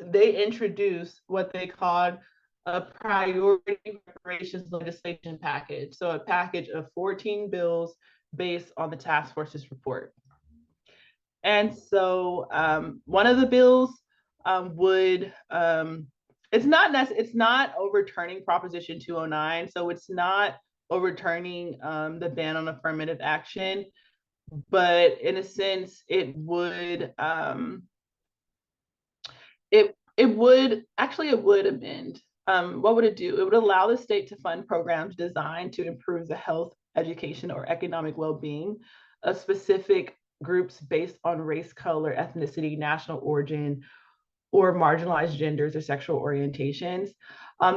they introduced what they called a priority reparations legislation package. So a package of 14 bills based on the task force's report. And so one of the bills it's not overturning Proposition 209. So it's not overturning the ban on affirmative action, but in a sense, it would amend. What would it do? It would allow the state to fund programs designed to improve the health, education, or economic well-being of specific groups based on race, color, ethnicity, national origin, or marginalized genders or sexual orientations.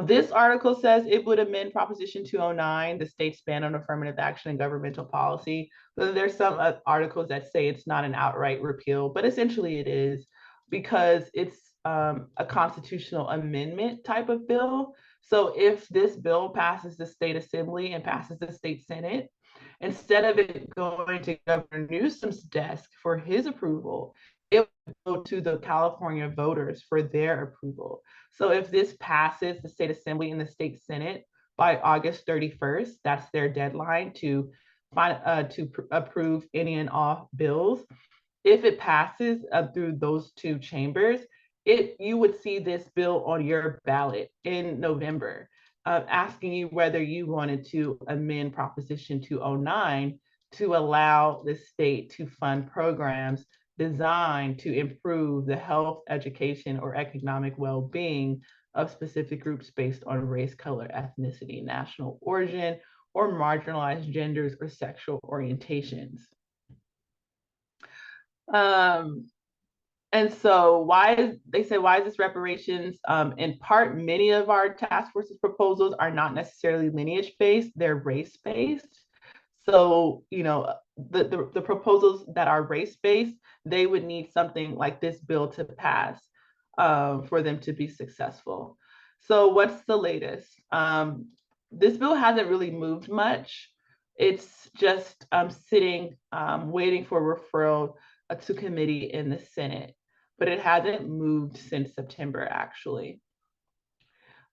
This article says it would amend Proposition 209, the state's ban on affirmative action and governmental policy. But there's some articles that say it's not an outright repeal, but essentially it is because it's a constitutional amendment type of bill. So if this bill passes the state assembly and passes the state senate, instead of it going to Governor Newsom's desk for his approval, it would go to the California voters for their approval. So if this passes the state assembly and the state senate by August 31st, that's their deadline to approve any and all bills. If it passes through those two chambers, you would see this bill on your ballot in November, asking you whether you wanted to amend Proposition 209 to allow the state to fund programs designed to improve the health, education, or economic well-being of specific groups based on race, color, ethnicity, national origin, or marginalized genders or sexual orientations. And so why is this reparations? In part, many of our task force's proposals are not necessarily lineage-based, they're race-based. So, the proposals that are race-based, they would need something like this bill to pass for them to be successful. So what's the latest? This bill hasn't really moved much. It's just sitting, waiting for referral to committee in the Senate, but it hasn't moved since September, actually.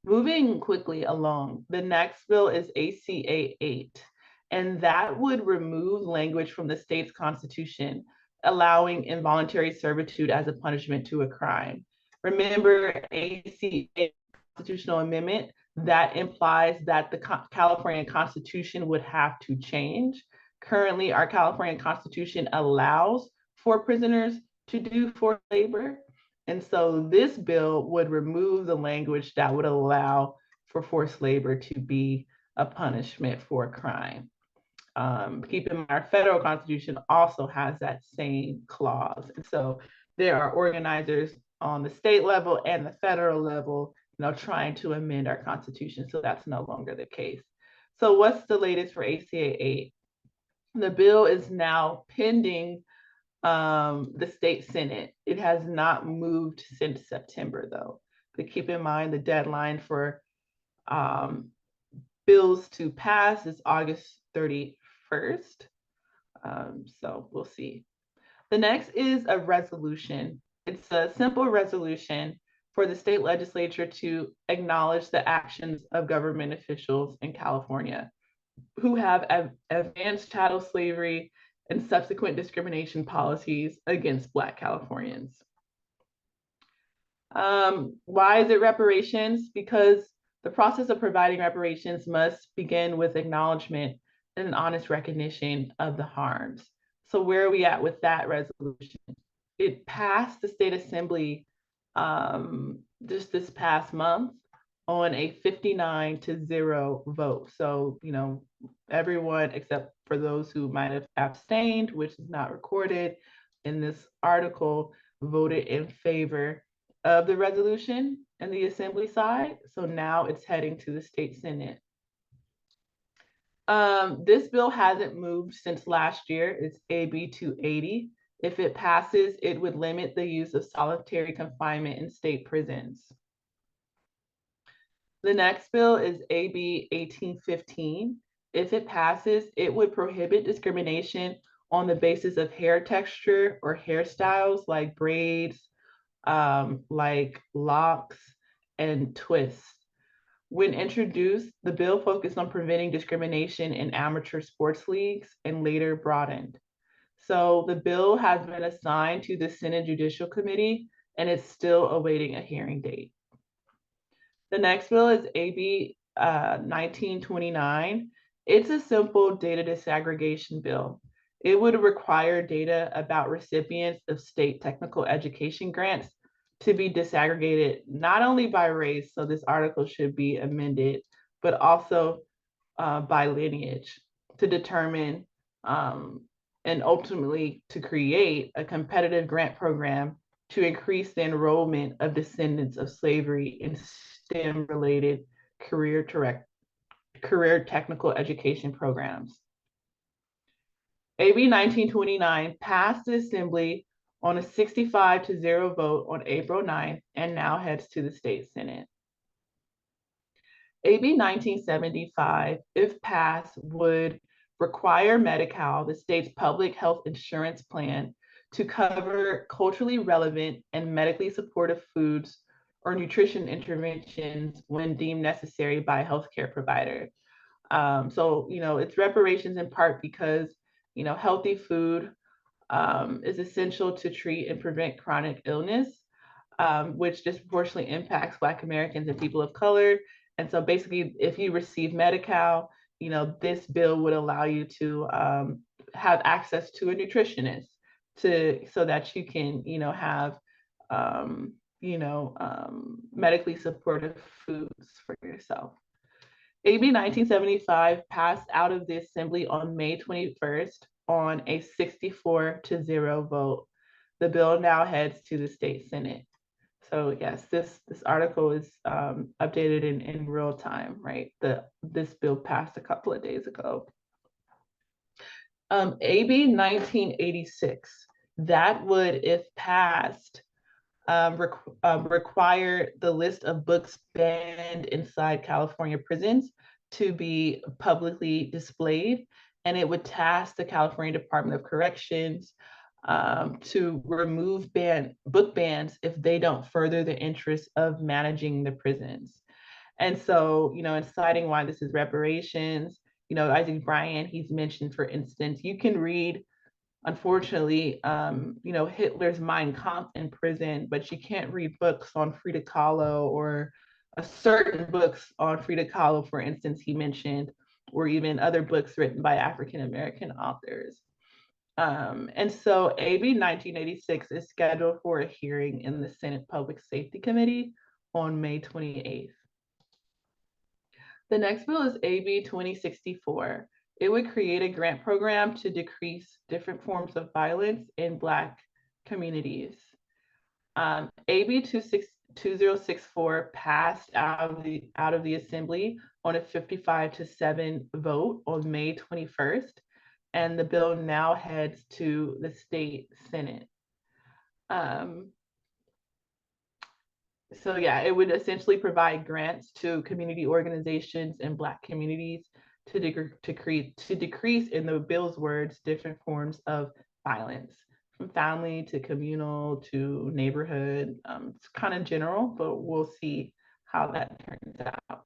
Moving quickly along, the next bill is ACA 8, and that would remove language from the state's constitution, allowing involuntary servitude as a punishment to a crime. Remember, ACA constitutional amendment, that implies that the California Constitution would have to change. Currently, our California Constitution allows for prisoners to do forced labor. And so this bill would remove the language that would allow for forced labor to be a punishment for a crime. Keep in mind, our federal constitution also has that same clause. And so there are organizers on the state level and the federal level, trying to amend our constitution. So that's no longer the case. So what's the latest for ACA 8? The bill is now pending the state senate. It has not moved since September, though. But keep in mind the deadline for bills to pass is August 31st. So we'll see. The next is a resolution. It's a simple resolution for the state legislature to acknowledge the actions of government officials in California who have advanced chattel slavery and subsequent discrimination policies against Black Californians. Why is it reparations? Because the process of providing reparations must begin with acknowledgement and an honest recognition of the harms. So where are we at with that resolution? It passed the state assembly just this past month, on a 59-0 vote. So, you know, everyone except for those who might have abstained, which is not recorded in this article, voted in favor of the resolution and the Assembly side. So now it's heading to the State Senate. This bill hasn't moved since last year. It's AB 280. If it passes, it would limit the use of solitary confinement in state prisons. The next bill is AB 1815. If it passes, it would prohibit discrimination on the basis of hair texture or hairstyles like braids, like locks and twists. When introduced, the bill focused on preventing discrimination in amateur sports leagues and later broadened. So the bill has been assigned to the Senate Judicial Committee and it's still awaiting a hearing date. The next bill is AB 1929. It's a simple data disaggregation bill. It would require data about recipients of state technical education grants to be disaggregated not only by race, so this article should be amended, but also by lineage to determine and ultimately to create a competitive grant program to increase the enrollment of descendants of slavery in STEM-related career technical education programs. AB 1929 passed the Assembly on a 65-0 vote on April 9th and now heads to the State Senate. AB 1975, if passed, would require Medi-Cal, the state's public health insurance plan, to cover culturally relevant and medically supportive foods or nutrition interventions when deemed necessary by a healthcare provider. So, you know, it's reparations in part because, you know, healthy food is essential to treat and prevent chronic illness, which disproportionately impacts Black Americans and people of color. And so basically, if you receive Medi-Cal, you know, this bill would allow you to have access to a nutritionist so that you can, you know, have, medically supportive foods for yourself. AB 1975 passed out of the Assembly on May 21st on a 64-0 vote. The bill now heads to the State Senate. So yes, this article is updated in real time, right? This bill passed a couple of days ago. AB 1986, that would, if passed, require the list of books banned inside California prisons to be publicly displayed, and it would task the California Department of Corrections to remove book bans if they don't further the interests of managing the prisons. And so, you know, in citing why this is reparations, you know, I think Brian, he's mentioned, for instance, you can read, unfortunately, you know, Hitler's Mein Kampf in prison, but you can't read books on Frida Kahlo or certain books on Frida Kahlo, for instance, he mentioned, or even other books written by African-American authors. And so AB 1986 is scheduled for a hearing in the Senate Public Safety Committee on May 28th. The next bill is AB 2064. It would create a grant program to decrease different forms of violence in Black communities. AB 2064 passed out of the Assembly on a 55-7 vote on May 21st, and the bill now heads to the State Senate. So yeah, it would essentially provide grants to community organizations in Black communities to decrease, in the bill's words, different forms of violence, from family to communal to neighborhood. It's kind of general, but we'll see how that turns out.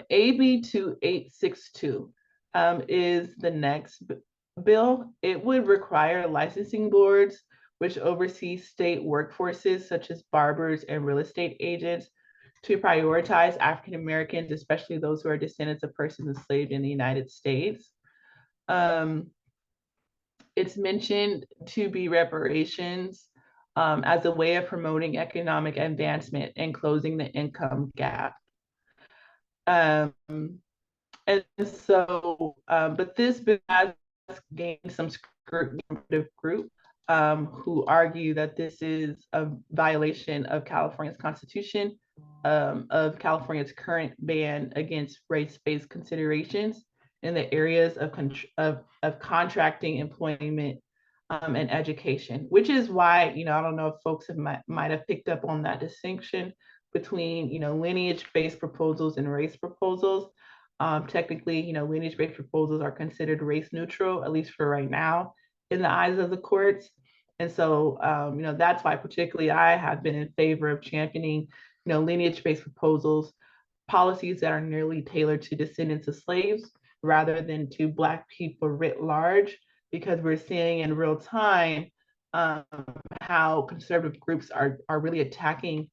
AB 2862 is the next bill. It would require licensing boards which oversee state workforces such as barbers and real estate agents to prioritize African Americans, especially those who are descendants of persons enslaved in the United States. It's mentioned to be reparations as a way of promoting economic advancement and closing the income gap. And so, but this bill has gained some scrutiny from the group who argue that this is a violation of California's Constitution, of California's current ban against race-based considerations in the areas of contracting, employment, and education, which is why, I don't know if folks might have picked up on that distinction between, lineage-based proposals and race proposals. Technically, lineage-based proposals are considered race neutral, at least for right now, in the eyes of the courts. And so, that's why particularly I have been in favor of championing, lineage-based proposals, policies that are nearly tailored to descendants of slaves rather than to Black people writ large, because we're seeing in real time how conservative groups are really attacking,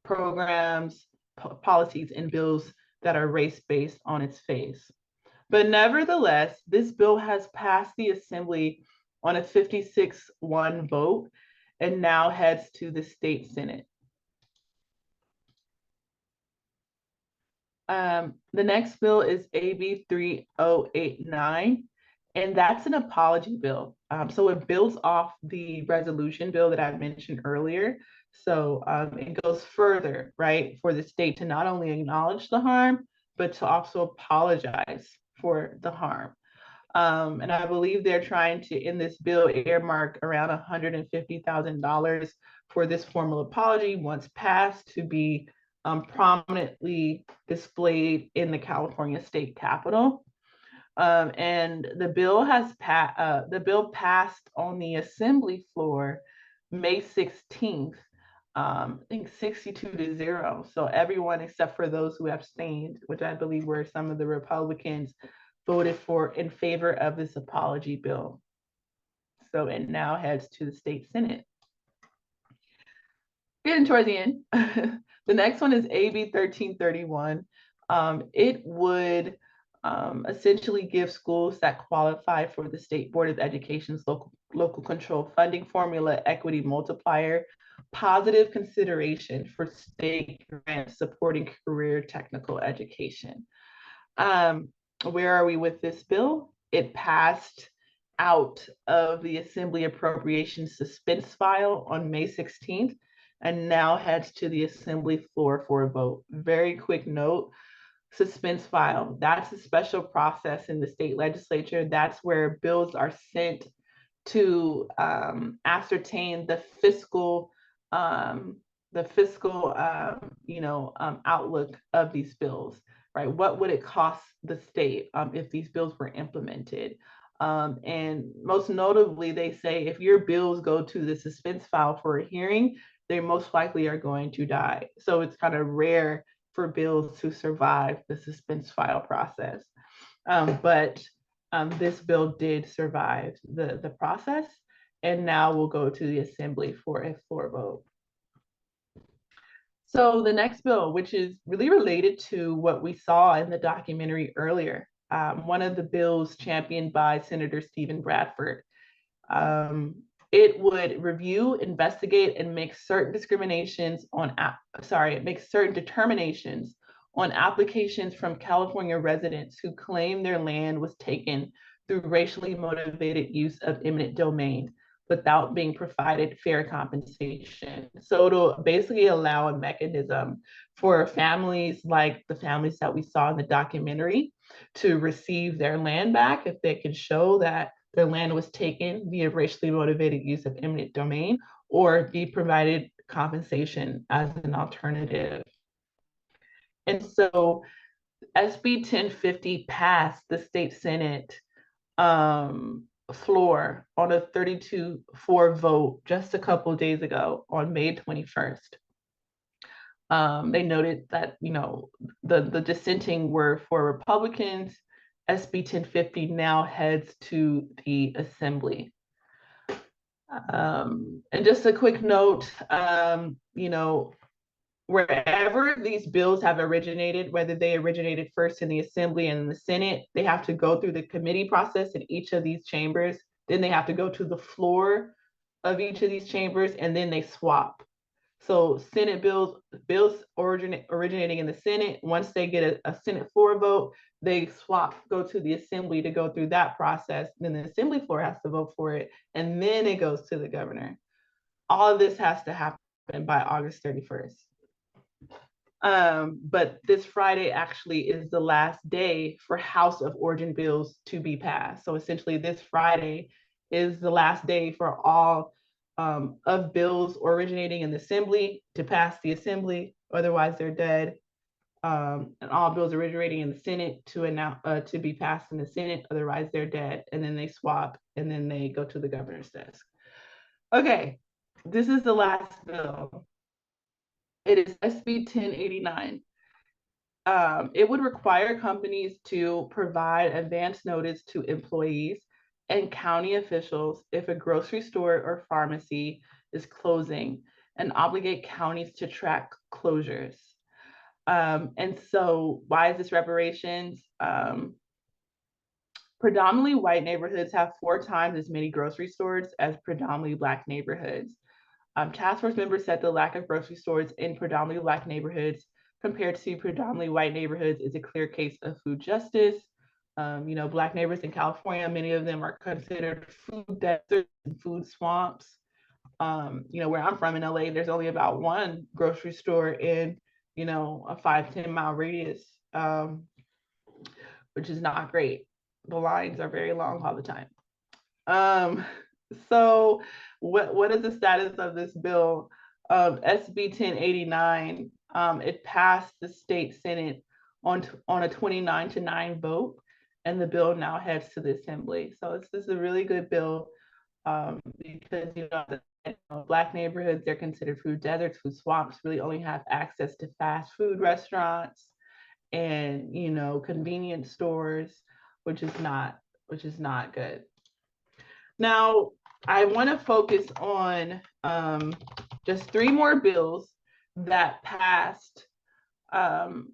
programs, policies, and bills that are race-based on its face. But nevertheless, this bill has passed the Assembly on a 56-1 vote and now heads to the state Senate. The next bill is AB 3089, and that's an apology bill. So it builds off the resolution bill that I mentioned earlier. So it goes further, right, for the state to not only acknowledge the harm, but to also apologize for the harm. And I believe they're trying to, in this bill, earmark around $150,000 for this formal apology once passed to be prominently displayed in the California state capitol. And the bill passed on the assembly floor May 16th, I think 62-0. So everyone except for those who abstained, which I believe were some of the Republicans, voted in favor of this apology bill. So it now heads to the state Senate. Getting towards the end. The next one is AB 1331. It would essentially give schools that qualify for the State Board of Education's local control funding formula equity multiplier positive consideration for state grants supporting career technical education. Where are we with this bill? It passed out of the Assembly Appropriations suspense file on May 16th and now heads to the Assembly floor for a vote. Very quick note, suspense file, that's a special process in the state legislature. That's where bills are sent to ascertain the fiscal outlook of these bills, right? What would it cost the state if these bills were implemented? And most notably, they say if your bills go to the suspense file for a hearing, they most likely are going to die. So it's kind of rare for bills to survive the suspense file process. But this bill did survive the process and now will go to the Assembly for a floor vote. So the next bill, which is really related to what we saw in the documentary earlier, one of the bills championed by Senator Stephen Bradford, it would review, investigate, and make certain determinations on applications from California residents who claim their land was taken through racially motivated use of eminent domain without being provided fair compensation. So to basically allow a mechanism for families like the families that we saw in the documentary to receive their land back if they can show that their land was taken via racially motivated use of eminent domain, or be provided compensation as an alternative. And so SB 1050 passed the state Senate floor on a 32-4 vote just a couple of days ago on May 21st. They noted that, the dissenting were for Republicans. SB 1050 now heads to the Assembly. And just a quick note, wherever these bills have originated, whether they originated first in the Assembly and in the Senate, they have to go through the committee process in each of these chambers then they have to go to the floor of each of these chambers, and then they swap. So Senate bills originating in the Senate, once they get a Senate floor vote, they swap, go to the Assembly to go through that process. Then the Assembly floor has to vote for it, and then it goes to the governor. All of this has to happen by August 31st. But this Friday actually is the last day for House of Origin bills to be passed. So essentially this Friday is the last day for all of bills originating in the Assembly to pass the Assembly, otherwise they're dead. And all bills originating in the Senate to be passed in the Senate, otherwise they're dead. And then they swap, and then they go to the governor's desk. Okay, this is the last bill. It is SB 1089. It would require companies to provide advance notice to employees and county officials if a grocery store or pharmacy is closing, and obligate counties to track closures. And so why is this reparations? Predominantly white neighborhoods have 4 times as many grocery stores as predominantly Black neighborhoods. Task force members said the lack of grocery stores in predominantly Black neighborhoods compared to predominantly white neighborhoods is a clear case of food justice. You know, Black neighbors in California, many of them are considered food deserts and food swamps. You know, where I'm from in LA, there's only about 1 grocery store in, you know, a 5-10 mile radius, which is not great. The lines are very long all the time. So what is the status of this bill? SB 1089, it passed the state Senate on a 29-9 vote, and the bill now heads to the Assembly. So this is a really good bill because, you know, Black neighborhoods, they're considered food deserts, food swamps, really only have access to fast food restaurants and, you know, convenience stores, which is not good. Now, I want to focus on just 3 more bills that passed in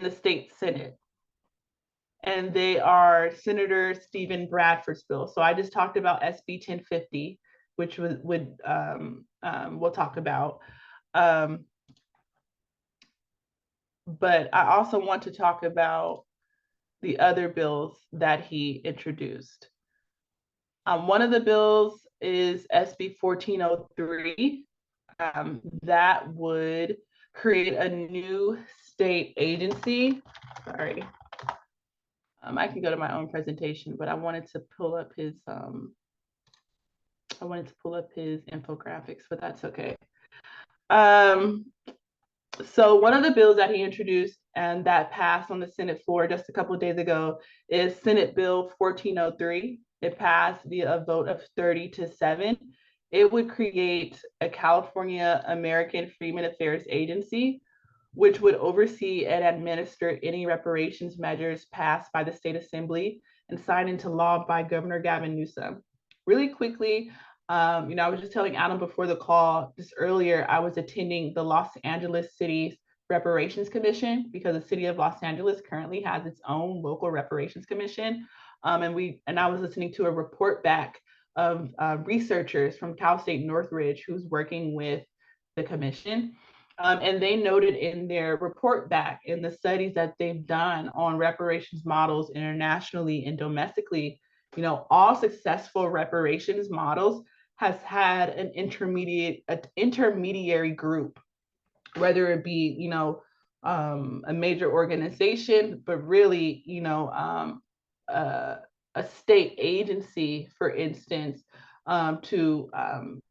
the state Senate. And they are Senator Stephen Bradford's bill. So I just talked about SB 1050, which we'll talk about. But I also want to talk about the other bills that he introduced. One of the bills is SB 1403. That would create a new state agency. Sorry, I can go to my own presentation, but I wanted to pull up his infographics, but that's okay. So one of the bills that he introduced and that passed on the Senate floor just a couple of days ago is Senate Bill 1403. It passed via a vote of 30-7. It would create a California American Freedmen Affairs Agency, which would oversee and administer any reparations measures passed by the state assembly and signed into law by Governor Gavin Newsom. Really quickly, you know, I was just telling Adam before the call, just earlier, I was attending the Los Angeles City's Reparations Commission because the city of Los Angeles currently has its own local reparations commission. And I was listening to a report back of researchers from Cal State Northridge who's working with the commission. And they noted in their report back in the studies that they've done on reparations models internationally and domestically, you know, all successful reparations models has had an intermediary group, whether it be, you know, a major organization, but really, you know, a state agency, for instance, to,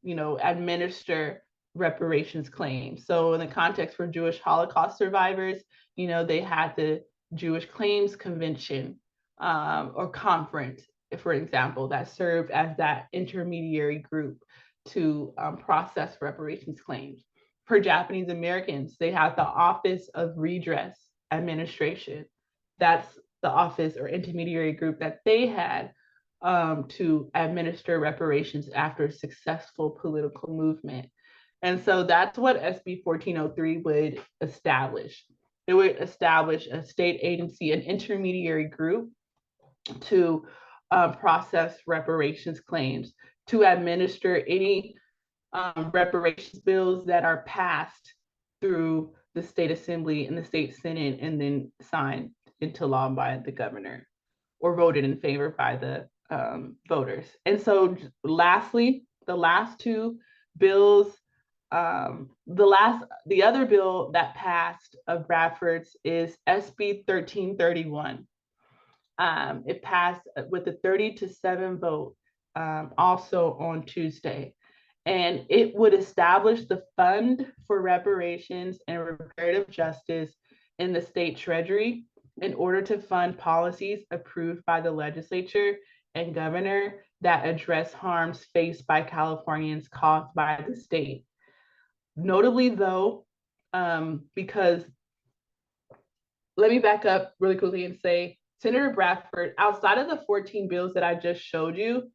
you know, administer reparations claims. So in the context for Jewish Holocaust survivors, you know, they had the Jewish Claims Convention or conference, for example, that served as that intermediary group to process reparations claims. For Japanese Americans, they have the Office of Redress Administration. That's the office or intermediary group that they had to administer reparations after a successful political movement. And so that's what SB 1403 would establish. It would establish a state agency, an intermediary group to process reparations claims, to administer any reparations bills that are passed through the state assembly and the state senate and then signed into law by the governor or voted in favor by the voters. And so lastly, the last two bills, the other bill that passed of Bradford's is SB 1331. It passed with a 30-7 vote also on Tuesday. And it would establish the Fund for Reparations and Reparative Justice in the state treasury in order to fund policies approved by the legislature and governor that address harms faced by Californians caused by the state. Notably though, because let me back up really quickly and say, Senator Bradford, outside of the 14 bills that I just showed you,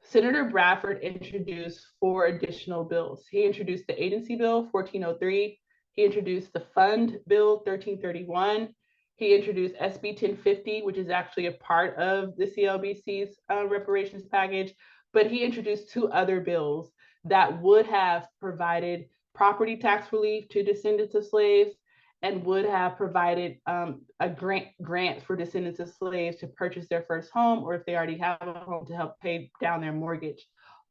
Senator Bradford introduced 4 additional bills. He introduced the Agency Bill 1403. He introduced the Fund Bill 1331. He introduced SB 1050, which is actually a part of the CLBC's reparations package. But he introduced 2 other bills that would have provided property tax relief to descendants of slaves and would have provided a grant for descendants of slaves to purchase their first home, or if they already have a home, to help pay down their mortgage.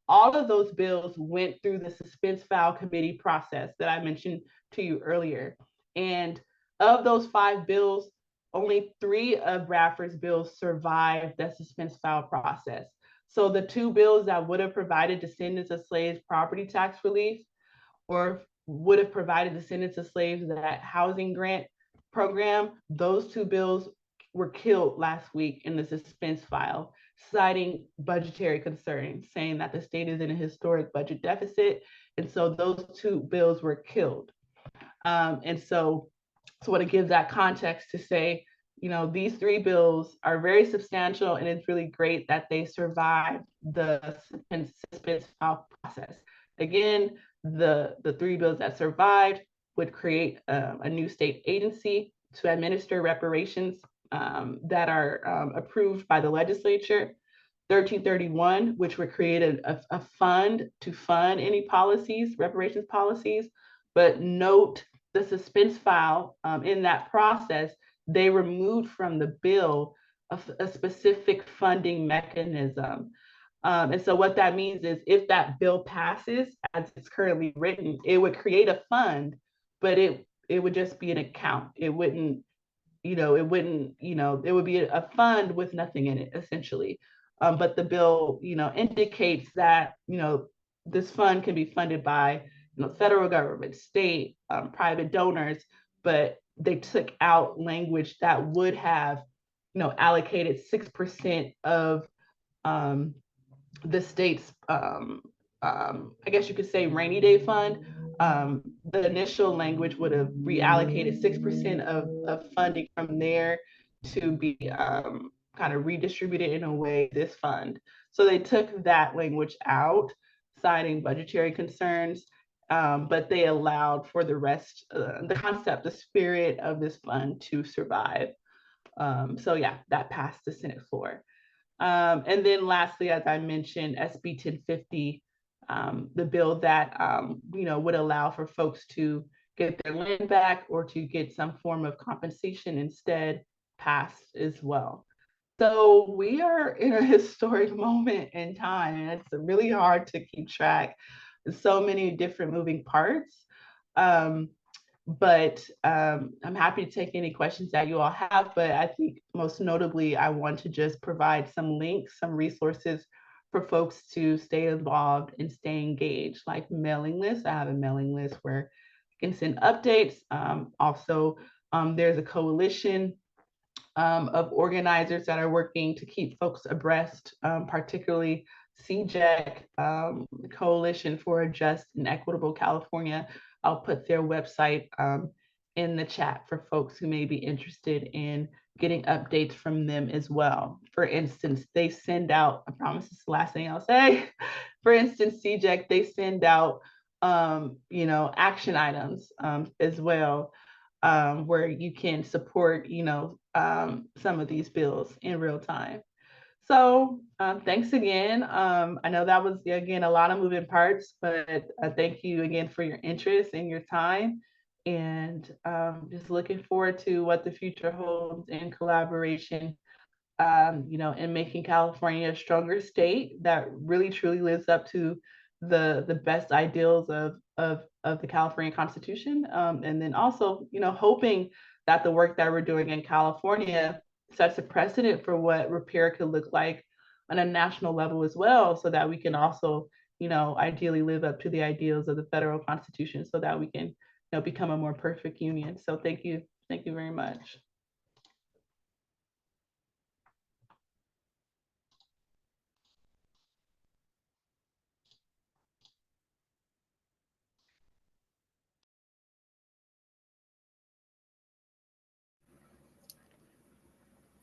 All of those bills went through the suspense file committee process that I mentioned to you earlier. And of those 5 bills, only 3 of Bradford's bills survived that suspense file process. So the 2 bills that would have provided descendants of slaves property tax relief, or would have provided descendants of slaves that housing grant program, those 2 bills were killed last week in the suspense file, citing budgetary concerns, saying that the state is in a historic budget deficit. And so those 2 bills were killed. And so I want to give that context to say, you know, these 3 bills are very substantial, and it's really great that they survived the suspense file process. Again, the 3 bills that survived would create a new state agency to administer reparations that are approved by the legislature. 1331, which would create a fund to fund any policies, reparations policies. But note the suspense file in that process, they removed from the bill a specific funding mechanism. And so what that means is if that bill passes as it's currently written, it would create a fund, but it would just be an account. It wouldn't, it would be a fund with nothing in it, essentially. But the bill, indicates that, this fund can be funded by, federal government, state, private donors, but they took out language that would have, allocated 6% of the state's, I guess you could say, rainy day fund. The initial language would have reallocated 6% of funding from there to be kind of redistributed in a way, this fund. So they took that language out, citing budgetary concerns, but they allowed for the rest, the concept, the spirit of this fund to survive. So yeah, that passed the Senate floor. And then lastly, as I mentioned, SB 1050, the bill that would allow for folks to get their land back or to get some form of compensation instead, passed as well. So we are in a historic moment in time, and it's really hard to keep track. There's so many different moving parts. But I'm happy to take any questions that you all have, but I think most notably, I want to just provide some links, some resources for folks to stay involved and stay engaged, like mailing lists. I have a mailing list where you can send updates. Also, there's a coalition of organizers that are working to keep folks abreast, particularly CJEC, Coalition for a Just and Equitable California. I'll put their website in the chat for folks who may be interested in getting updates from them as well. For instance, they send out, I promise this is the last thing I'll say. For instance, CJEC, they send out, action items as well, where you can support, some of these bills in real time. So thanks again. I know that was, again, a lot of moving parts, but thank you again for your interest and your time. And just looking forward to what the future holds in collaboration, in making California a stronger state that really truly lives up to the best ideals of the California Constitution. And then also, hoping that the work that we're doing in California sets a precedent for what repair could look like on a national level as well, so that we can also, ideally live up to the ideals of the federal Constitution, so that we can, become a more perfect union. So thank you very much.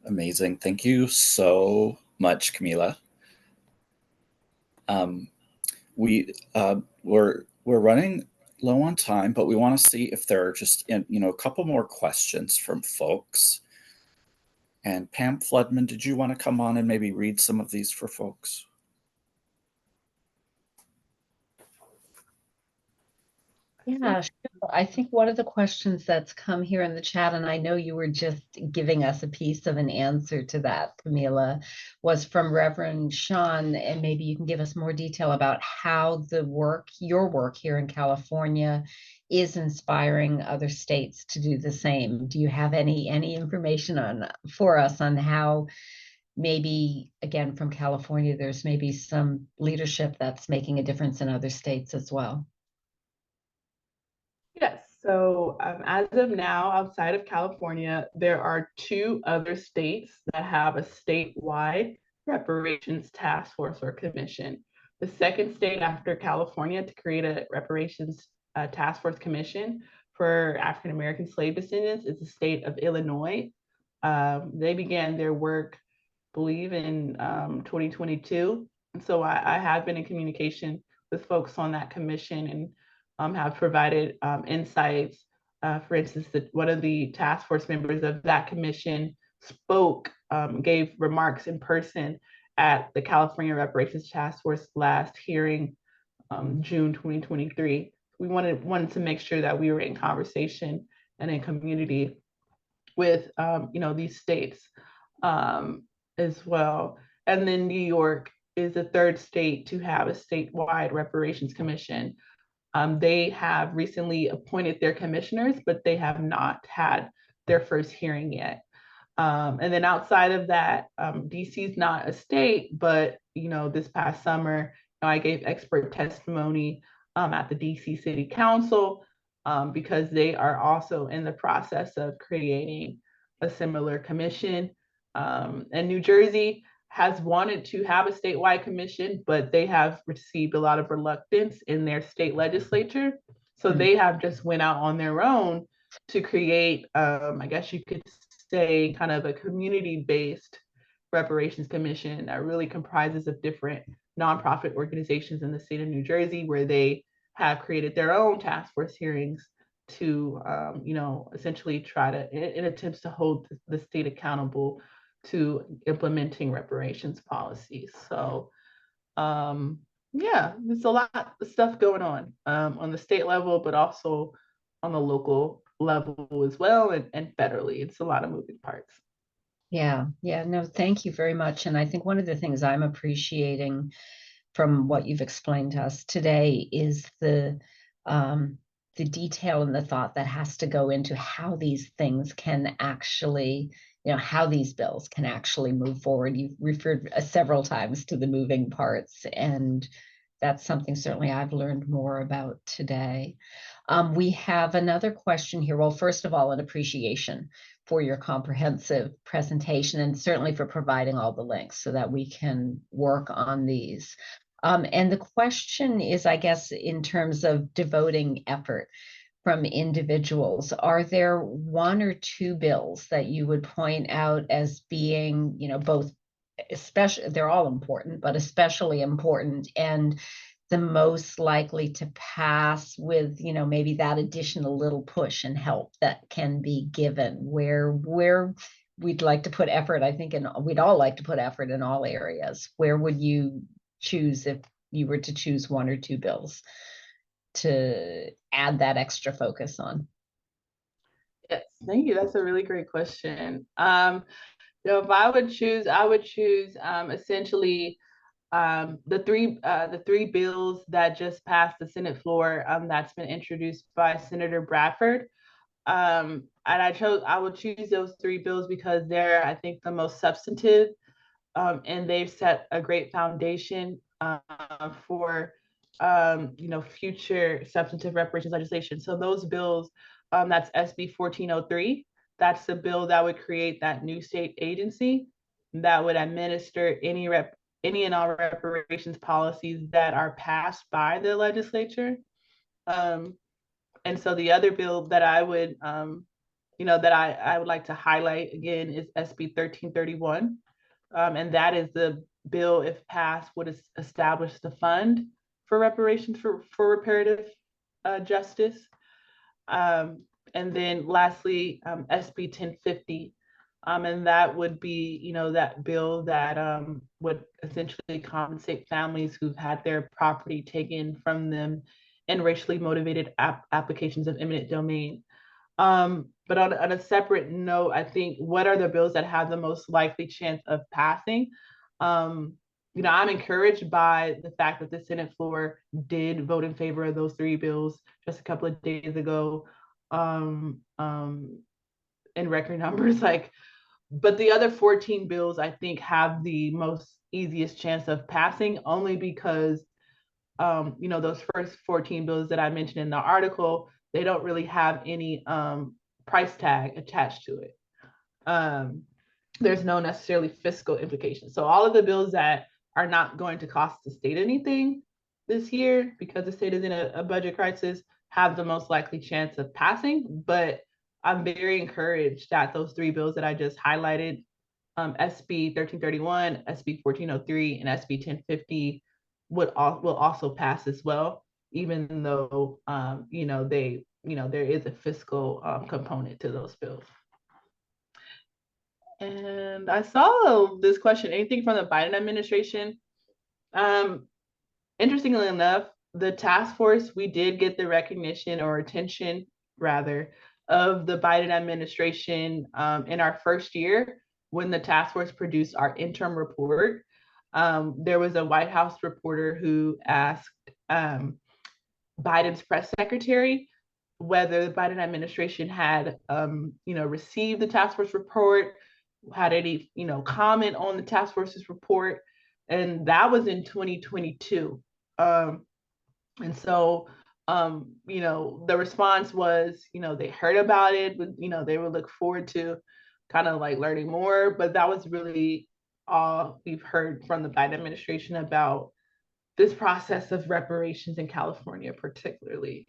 Amazing. Thank you so much, Kamilah. We're running low on time, but we want to see if there are just a couple more questions from folks. And Pam Flodman, did you want to come on and maybe read some of these for folks? Yeah, sure. I think one of the questions that's come here in the chat, and I know you were just giving us a piece of an answer to that, Kamilah, was from Reverend Sean, and maybe you can give us more detail about how your work here in California is inspiring other states to do the same. Do you have any information for us on how maybe, again, from California, there's maybe some leadership that's making a difference in other states as well? Yes. So as of now, outside of California, there are 2 other states that have a statewide reparations task force or commission. The second state after California to create a reparations task force commission for African American slave descendants is the state of Illinois. They began their work, I believe, in 2022. And so I have been in communication with folks on that commission and have provided insights. For instance, one of the task force members of that commission gave remarks in person at the California Reparations Task Force last hearing, June 2023. We wanted to make sure that we were in conversation and in community with these states as well. And then New York is the 3rd state to have a statewide reparations commission. They have recently appointed their commissioners, but they have not had their first hearing yet. And then outside of that, DC is not a state, but this past summer, I gave expert testimony at the DC City Council because they are also in the process of creating a similar commission. And New Jersey has wanted to have a statewide commission, but they have received a lot of reluctance in their state legislature. So they have just went out on their own to create, I guess you could say, kind of a community-based reparations commission that really comprises of different nonprofit organizations in the state of New Jersey, where they have created their own task force hearings to, essentially try to, in attempts to hold the state accountable to implementing reparations policies. So yeah, there's a lot of stuff going on the state level, but also on the local level as well, and federally. It's a lot of moving parts. Yeah, no, thank you very much. And I think one of the things I'm appreciating from what you've explained to us today is the detail and the thought that has to go into how these things can actually, how these bills can actually move forward. You've referred several times to the moving parts, and that's something certainly I've learned more about today. We have another question here. Well, first of all, an appreciation for your comprehensive presentation, and certainly for providing all the links so that we can work on these. And the question is, I guess, in terms of devoting effort from individuals, are there 1 or 2 bills that you would point out as being, both, especially, they're all important, but especially important, and the most likely to pass with, maybe that additional little push and help that can be given? Where we'd like to put effort, I think, and we'd all like to put effort in all areas. Where would you choose if you were to choose one or two bills to add that extra focus on? Yes, thank you. That's a really great question. So if I would choose, essentially the three bills that just passed the Senate floor, that's been introduced by Senator Bradford. And I would choose those three bills because they're, I think, the most substantive, and they've set a great foundation for future substantive reparations legislation. So those bills, that's SB 1403. That's the bill that would create that new state agency that would administer any and all reparations policies that are passed by the legislature. And so the other bill that I would, that I would like to highlight again is SB 1331. And that is the bill, if passed, would establish the fund for reparations for reparative justice. And then lastly, SB 1050. And that would be, that bill that would essentially compensate families who've had their property taken from them in racially motivated applications of eminent domain. But on a separate note, I think what are the bills that have the most likely chance of passing? I'm encouraged by the fact that the Senate floor did vote in favor of those three bills just a couple of days ago, in record numbers. But the other 14 bills, I think, have the most easiest chance of passing, only because those first 14 bills that I mentioned in the article, they don't really have any price tag attached to it. There's no necessarily fiscal implications. So all of the bills that are not going to cost the state anything this year, because the state is in a budget crisis, have the most likely chance of passing. But I'm very encouraged that those three bills that I just highlighted, SB 1331, SB 1403, and SB 1050, will also pass as well, even though there is a fiscal component to those bills. And I saw this question, anything from the Biden administration? Interestingly enough, the task force, we did get the recognition or attention rather of the Biden administration in our first year when the task force produced our interim report. There was a White House reporter who asked Biden's press secretary whether the Biden administration had, received the task force report, had any, comment on the task force's report, and that was in 2022. And so, the response was, they heard about it, but, they would look forward to kind of learning more, but that was really all we've heard from the Biden administration about this process of reparations in California, particularly.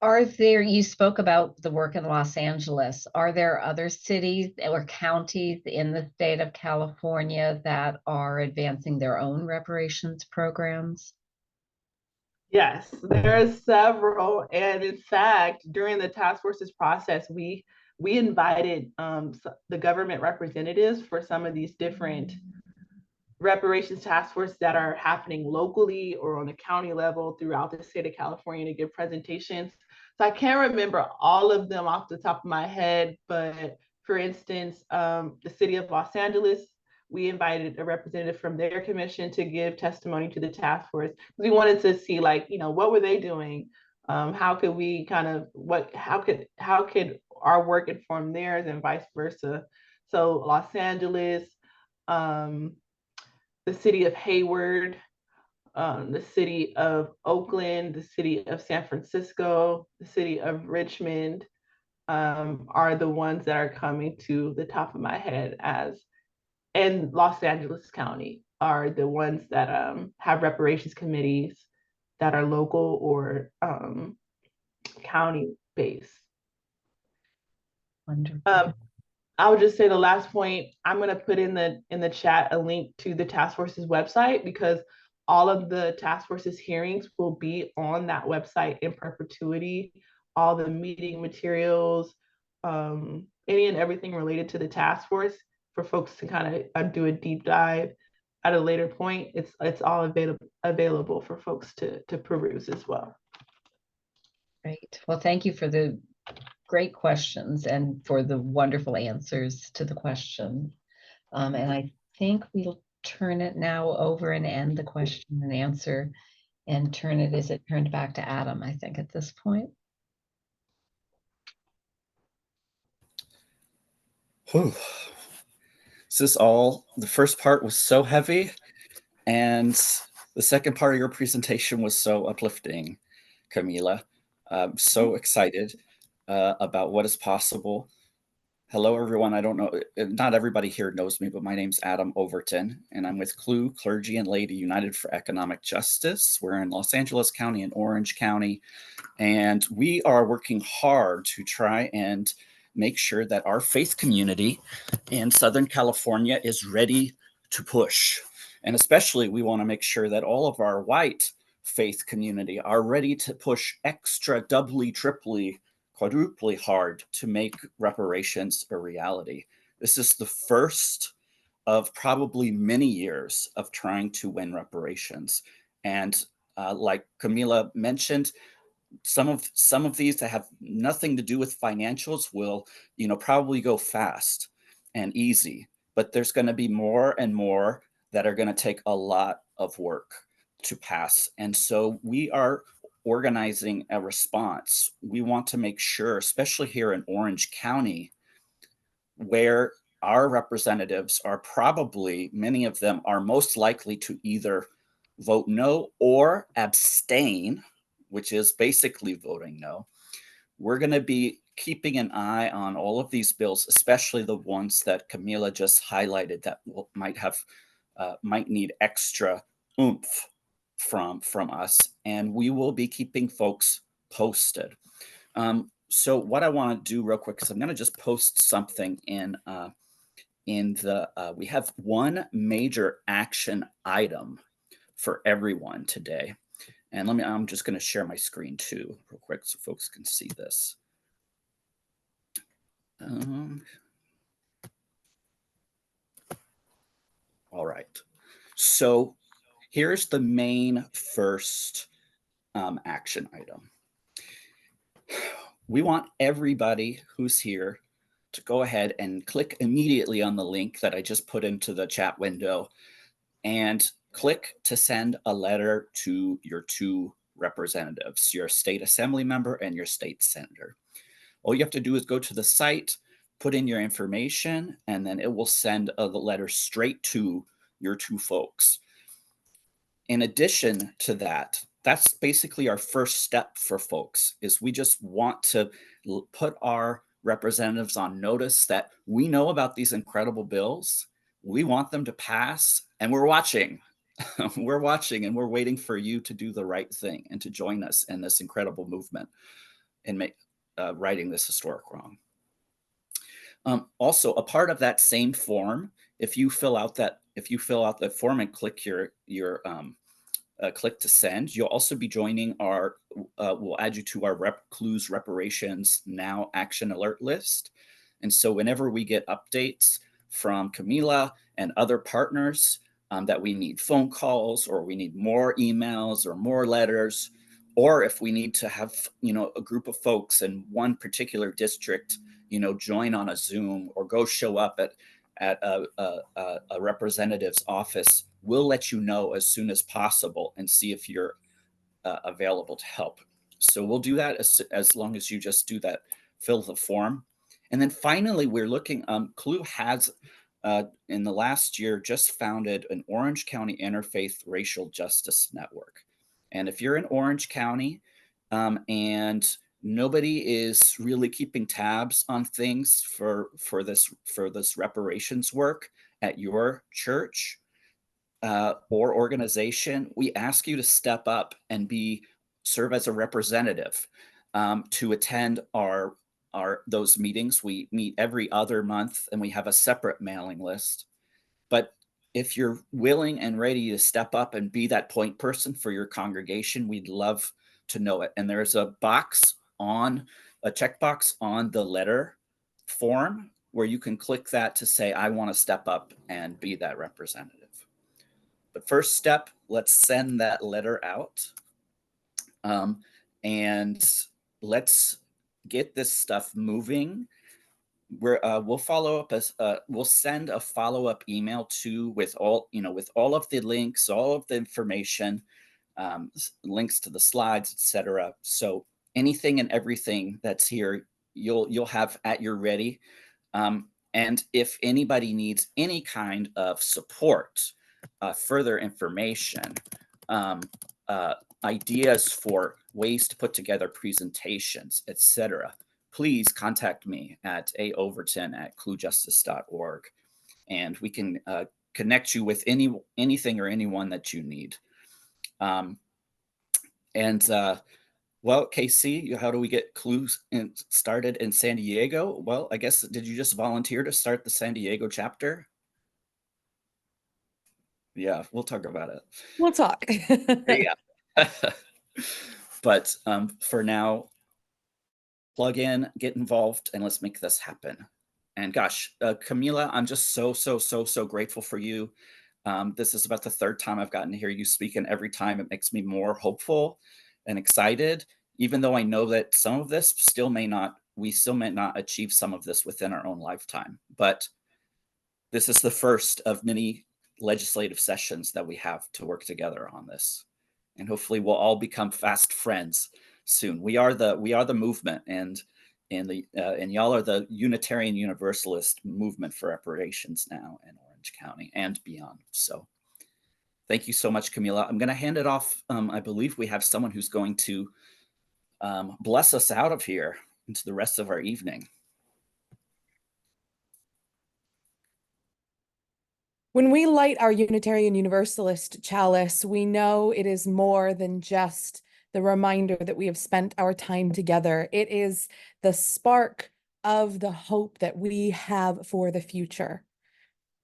You spoke about the work in Los Angeles. Are there other cities or counties in the state of California that are advancing their own reparations programs? Yes, there are several. And in fact, during the task force's process, we invited the government representatives for some of these different reparations task force that are happening locally or on a county level throughout the state of California to give presentations. So I can't remember all of them off the top of my head, but for instance, the city of Los Angeles, we invited a representative from their commission to give testimony to the task force. We wanted to see, what were they doing? How could we how could our work inform theirs and vice versa? So Los Angeles, the city of Hayward, the city of Oakland, the city of San Francisco, the city of Richmond are the ones that are coming to the top of my head, and Los Angeles County are the ones that have reparations committees that are local or county based. Wonderful. I would just say the last point, I'm going to put in the chat a link to the task force's website, because all of the task force's hearings will be on that website in perpetuity. All the meeting materials, any and everything related to the task force for folks to kind of do a deep dive at a later point. It's all available for folks to peruse as well. Great. Well, thank you for the great questions and for the wonderful answers to the question. And I think we'll turn it now over and end the question and answer and turn it turned back to Adam, I think, at this point. Whew. The first part was so heavy, and the second part of your presentation was so uplifting, Kamilah. I'm so excited about what is possible. Hello, everyone. I don't know, not everybody here knows me, but my name's Adam Overton, and I'm with CLU, Clergy and Laity United for Economic Justice. We're in Los Angeles County and Orange County, and we are working hard to try and make sure that our faith community in Southern California is ready to push. And especially we want to make sure that all of our white faith community are ready to push extra, doubly, triply, quadruply hard to make reparations a reality. This is the first of probably many years of trying to win reparations. And like Kamilah mentioned, some of these that have nothing to do with financials will, probably go fast and easy, but there's going to be more and more that are going to take a lot of work to pass. And so we are organizing a response. We want to make sure, especially here in Orange County, where our representatives are probably, many of them are most likely to either vote no or abstain, which is basically voting no. We're going to be keeping an eye on all of these bills, especially the ones that Kamilah just highlighted that might need extra oomph from us, and we will be keeping folks posted. So what I want to do real quick is I'm going to just post something in we have one major action item for everyone today. And I'm just going to share my screen too real quick so folks can see this. All right. So here's the main first action item. We want everybody who's here to go ahead and click immediately on the link that I just put into the chat window and click to send a letter to your two representatives, your state assembly member and your state senator. All you have to do is go to the site, put in your information, and then it will send the letter straight to your two folks. In addition to that, that's basically our first step for folks, is we just want to put our representatives on notice that we know about these incredible bills. We want them to pass, and we're watching. We're watching, and we're waiting for you to do the right thing and to join us in this incredible movement in righting this historic wrong. Also, a part of that same form, if you fill out that form and click click to send, you'll also be joining our, we'll add you to our CLU's Reparations Now action alert list. And so whenever we get updates from Kamilah and other partners that we need phone calls, or we need more emails or more letters, or if we need to have, a group of folks in one particular district, join on a Zoom or go show up at a representative's office, we'll let you know as soon as possible and see if you're available to help. So we'll do that as long as you just do that, fill the form. And then finally, we're looking, CLU has in the last year just founded an Orange County Interfaith Racial Justice Network. And if you're in Orange County and nobody is really keeping tabs on things for this reparations work at your church or organization, we ask you to step up and serve as a representative to attend those meetings. We meet every other month, and we have a separate mailing list. But if you're willing and ready to step up and be that point person for your congregation, we'd love to know it. And there's a checkbox on the letter form where you can click that to say, I want to step up and be that representative. But first step, let's send that letter out. And let's get this stuff moving. We'll follow up as we'll send a follow-up email with all of the links, all of the information, links to the slides, etc. So anything and everything that's here, you'll have at your ready. And if anybody needs any kind of support, further information, ideas for ways to put together presentations, etc., please contact me at aoverton@cluejustice.org, and we can connect you with anything or anyone that you need. Well, KC, how do we get Clues started in San Diego? Well, I guess, did you just volunteer to start the San Diego chapter? Yeah, we'll talk about it. We'll talk. Yeah. But for now, plug in, get involved, and let's make this happen. And gosh, Kamilah, I'm just so grateful for you. This is about the third time I've gotten to hear you speak, and every time it makes me more hopeful and excited, even though I know that some of this we still may not achieve some of this within our own lifetime. But this is the first of many legislative sessions that we have to work together on this. And hopefully we'll all become fast friends soon. We are the movement, and y'all are the Unitarian Universalist movement for reparations now in Orange County and beyond. So thank you so much, Kamilah. I'm going to hand it off. I believe we have someone who's going to bless us out of here into the rest of our evening. When we light our Unitarian Universalist chalice, we know it is more than just the reminder that we have spent our time together. It is the spark of the hope that we have for the future.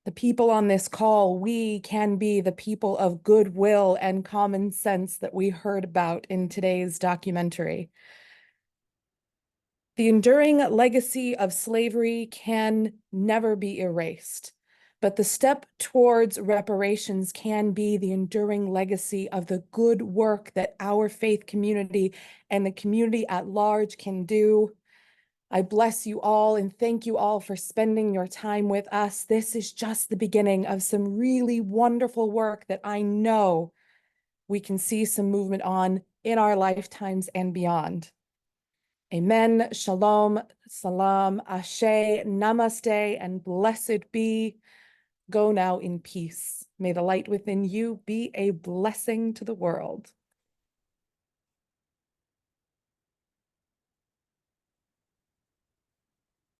The people on this call, we can be the people of goodwill and common sense that we heard about in today's documentary. The enduring legacy of slavery can never be erased, but the step towards reparations can be the enduring legacy of the good work that our faith community and the community at large can do. I bless you all and thank you all for spending your time with us. This is just the beginning of some really wonderful work that I know we can see some movement on in our lifetimes and beyond. Amen, shalom, salam, ashe, namaste, and blessed be. Go now in peace. May the light within you be a blessing to the world.